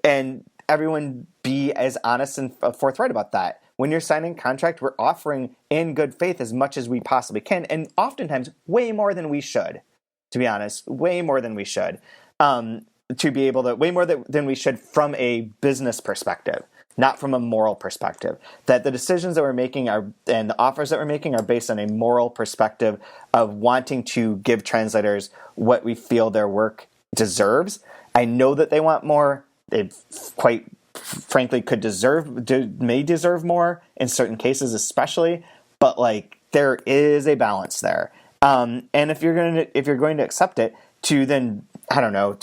and everyone be as honest and forthright about that. When you're signing a contract, we're offering in good faith as much as we possibly can, and oftentimes way more than we should, to be honest, way more than we should. To be able to, way more than we should from a business perspective, not from a moral perspective. That the decisions that we're making and the offers that we're making are based on a moral perspective of wanting to give translators what we feel their work deserves. I know that they want more. They quite frankly may deserve more in certain cases, especially. But like there is a balance there. And if you're going to accept it, to then I don't know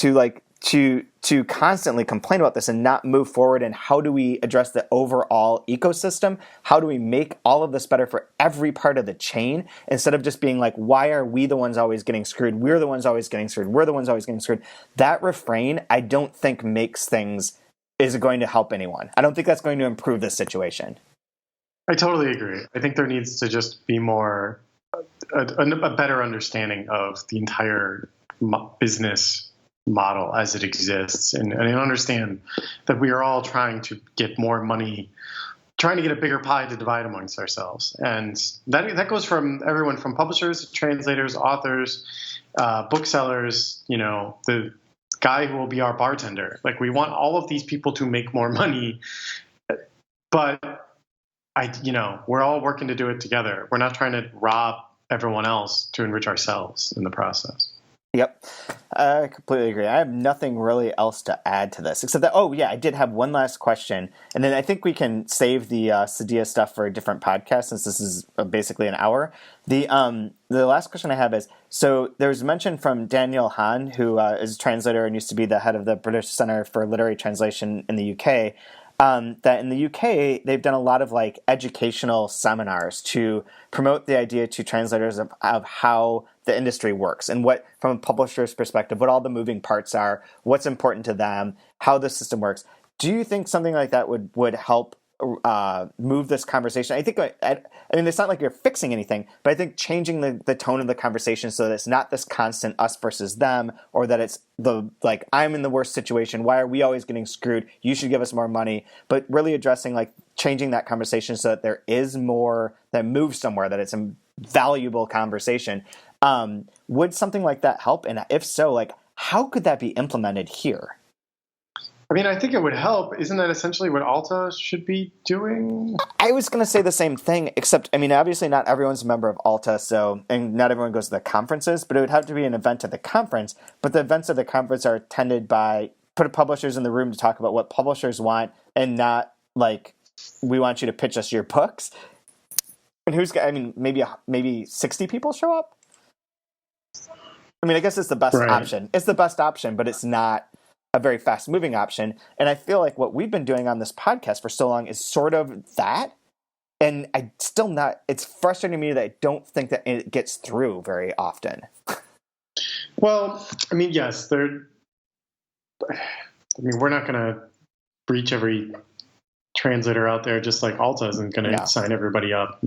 to constantly complain about this and not move forward, and how do we address the overall ecosystem? How do we make all of this better for every part of the chain, instead of just being like, why are we the ones always getting screwed? We're the ones always getting screwed. We're the ones always getting screwed. That refrain, I don't think is going to help anyone. I don't think that's going to improve this situation. I totally agree. I think there needs to just be more, a better understanding of the entire business model as it exists, and understand that we are all trying to get more money, trying to get a bigger pie to divide amongst ourselves. And that goes from everyone from publishers, translators, authors, booksellers, the guy who will be our bartender. Like, we want all of these people to make more money, but we're all working to do it together. We're not trying to rob everyone else to enrich ourselves in the process. Yep, I completely agree. I have nothing really else to add to this, except that, I did have one last question, and then I think we can save the Sadia stuff for a different podcast, since this is basically an hour. The last question I have is, so there was mention from Daniel Hahn, who is a translator and used to be the head of the British Centre for Literary Translation in the UK, that in the UK, they've done a lot of like educational seminars to promote the idea to translators of how the industry works, and what, from a publisher's perspective, what all the moving parts are, what's important to them, how the system works. Do you think something like that would help move this conversation? I think, it's not like you're fixing anything, but I think changing the tone of the conversation so that it's not this constant us versus them, or that it's I'm in the worst situation, why are we always getting screwed, you should give us more money, but really addressing, like, changing that conversation so that there is more that moves somewhere, that it's a valuable conversation. Would something like that help? And if so, like, how could that be implemented here? I think it would help. Isn't that essentially what Alta should be doing? I was going to say the same thing, except, obviously not everyone's a member of Alta, and not everyone goes to the conferences, but it would have to be an event at the conference. But the events at the conference are attended by publishers in the room to talk about what publishers want, and not like, we want you to pitch us your books. And maybe 60 people show up? I guess it's the best option. It's the best option, but it's not a very fast-moving option. And I feel like what we've been doing on this podcast for so long is sort of that. And it's frustrating to me that I don't think that it gets through very often. Well, I mean, yes, we're not going to breach every translator out there, just like Alta isn't going to sign everybody up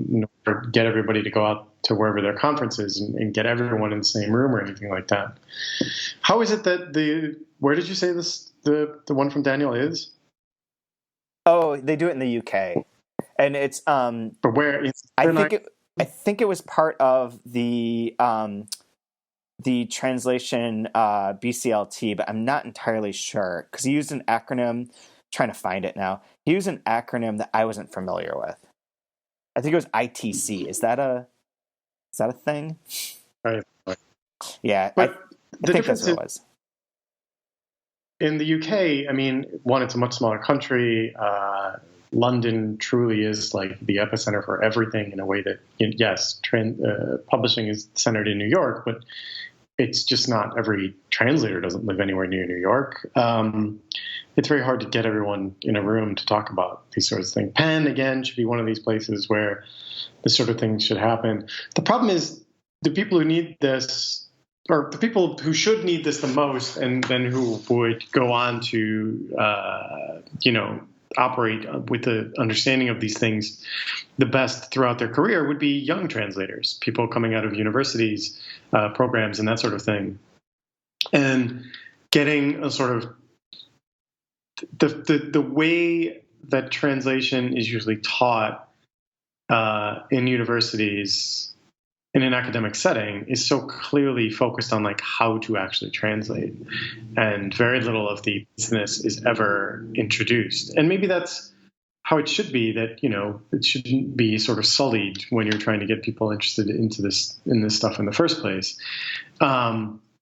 or get everybody to go out to wherever their conference is and get everyone in the same room or anything like that. How is it that where did you say the one from Daniel is? Oh, they do it in the UK, and it's But where is I think it was part of the translation BCLT, but I'm not entirely sure because he used an acronym. Trying to find it now. He used an acronym that I wasn't familiar with. I think it was ITC. Is that a thing? Right. Yeah, but I think that's what it was. In the UK, I mean, one, it's a much smaller country. London truly is like the epicenter for everything in a way that, yes, publishing is centered in New York, but it's just not every translator doesn't live anywhere near New York. It's very hard to get everyone in a room to talk about these sorts of things. Penn, again, should be one of these places where this sort of thing should happen. The problem is the people who need this, or the people who should need this the most, and then who would go on to, operate with the understanding of these things the best throughout their career would be young translators, people coming out of universities, programs, and that sort of thing. And getting a sort of the way that translation is usually taught in universities in an academic setting is so clearly focused on like how to actually translate, and very little of the business is ever introduced. And maybe that's how it should be, that, it shouldn't be sort of sullied when you're trying to get people interested in this stuff in the first place.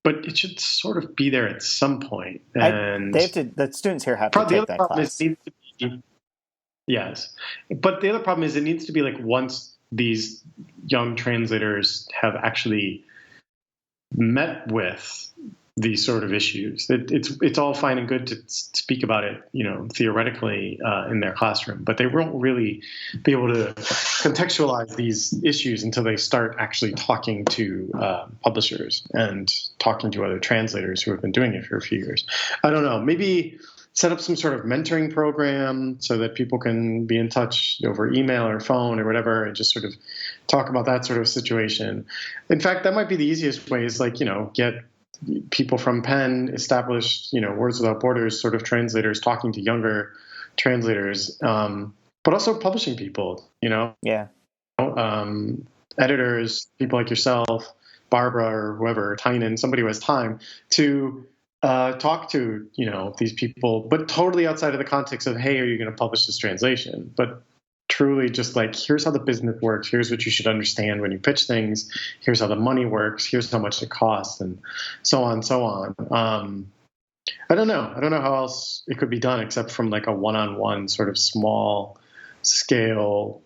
But it should sort of be there at some point. And the students here have to take that class. Yes. But the other problem is it needs to be like once these young translators have actually met with these sort of issues. It's all fine and good to speak about it, theoretically in their classroom, but they won't really be able to contextualize these issues until they start actually talking to publishers and talking to other translators who have been doing it for a few years. I don't know, maybe set up some sort of mentoring program so that people can be in touch over email or phone or whatever and just sort of talk about that sort of situation. In fact, that might be the easiest way, is like, get people from Penn, established, Words Without Borders sort of translators talking to younger translators, but also publishing people, editors, people like yourself, Barbara or whoever, Tynan, somebody who has time to talk to, these people, but totally outside of the context of, hey, are you going to publish this translation? But truly just like, here's how the business works. Here's what you should understand when you pitch things. Here's how the money works. Here's how much it costs, and so on, so on. I don't know. I don't know how else it could be done except from like a one-on-one sort of small scale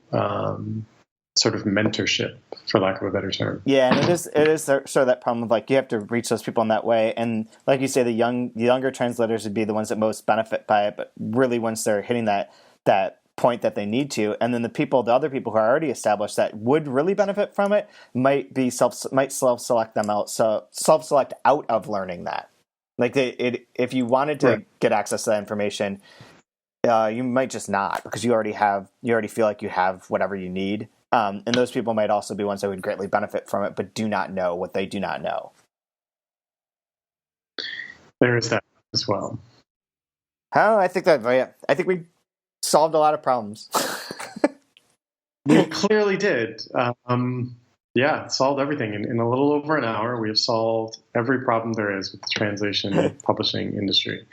sort of mentorship, for lack of a better term. Yeah, and it is sort of that problem of like you have to reach those people in that way, and like you say, the younger translators would be the ones that most benefit by it. But really, once they're hitting that point that they need to, and then the other people who are already established that would really benefit from it might self-select them out, so self-select out of learning that. Like if you wanted to get access to that information, you might just not, because you already feel like you have whatever you need. And those people might also be ones that would greatly benefit from it, but do not know what they do not know. There is that as well. I think we solved a lot of problems. We clearly did. Solved everything. In a little over an hour, we have solved every problem there is with the translation publishing industry.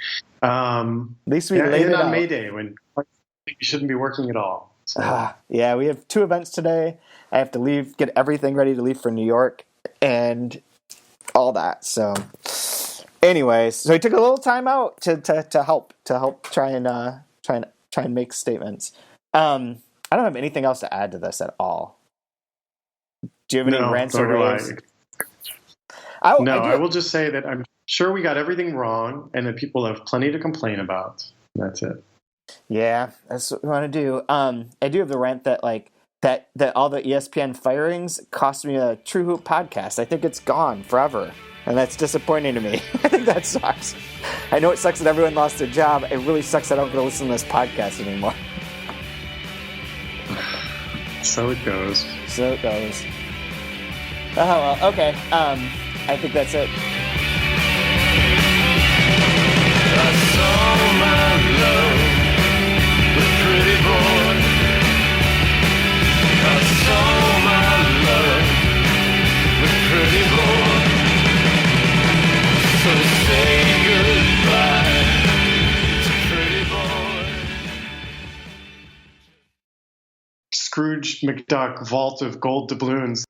At least we laid it out. On May Day, when you shouldn't be working at all. So. Yeah, we have 2 events today. I have to get everything ready to leave for New York and all that. So, anyways, so we took a little time out to help try and make statements. I don't have anything else to add to this at all. Do you have any rants or raves? I will just say that I'm sure we got everything wrong and that people have plenty to complain about. That's it. Yeah, that's what we want to do. I do have the rant that that all the ESPN firings cost me a True Hoop podcast. I think it's gone forever. And that's disappointing to me. I think that sucks. I know it sucks that everyone lost their job. It really sucks that I don't get to listen to this podcast anymore. So it goes. So it goes. Oh, well, okay. I think that's it. I saw my love with pretty boy. I saw my love with pretty boy. So say goodbye to pretty boy. Scrooge McDuck, vault of gold doubloons.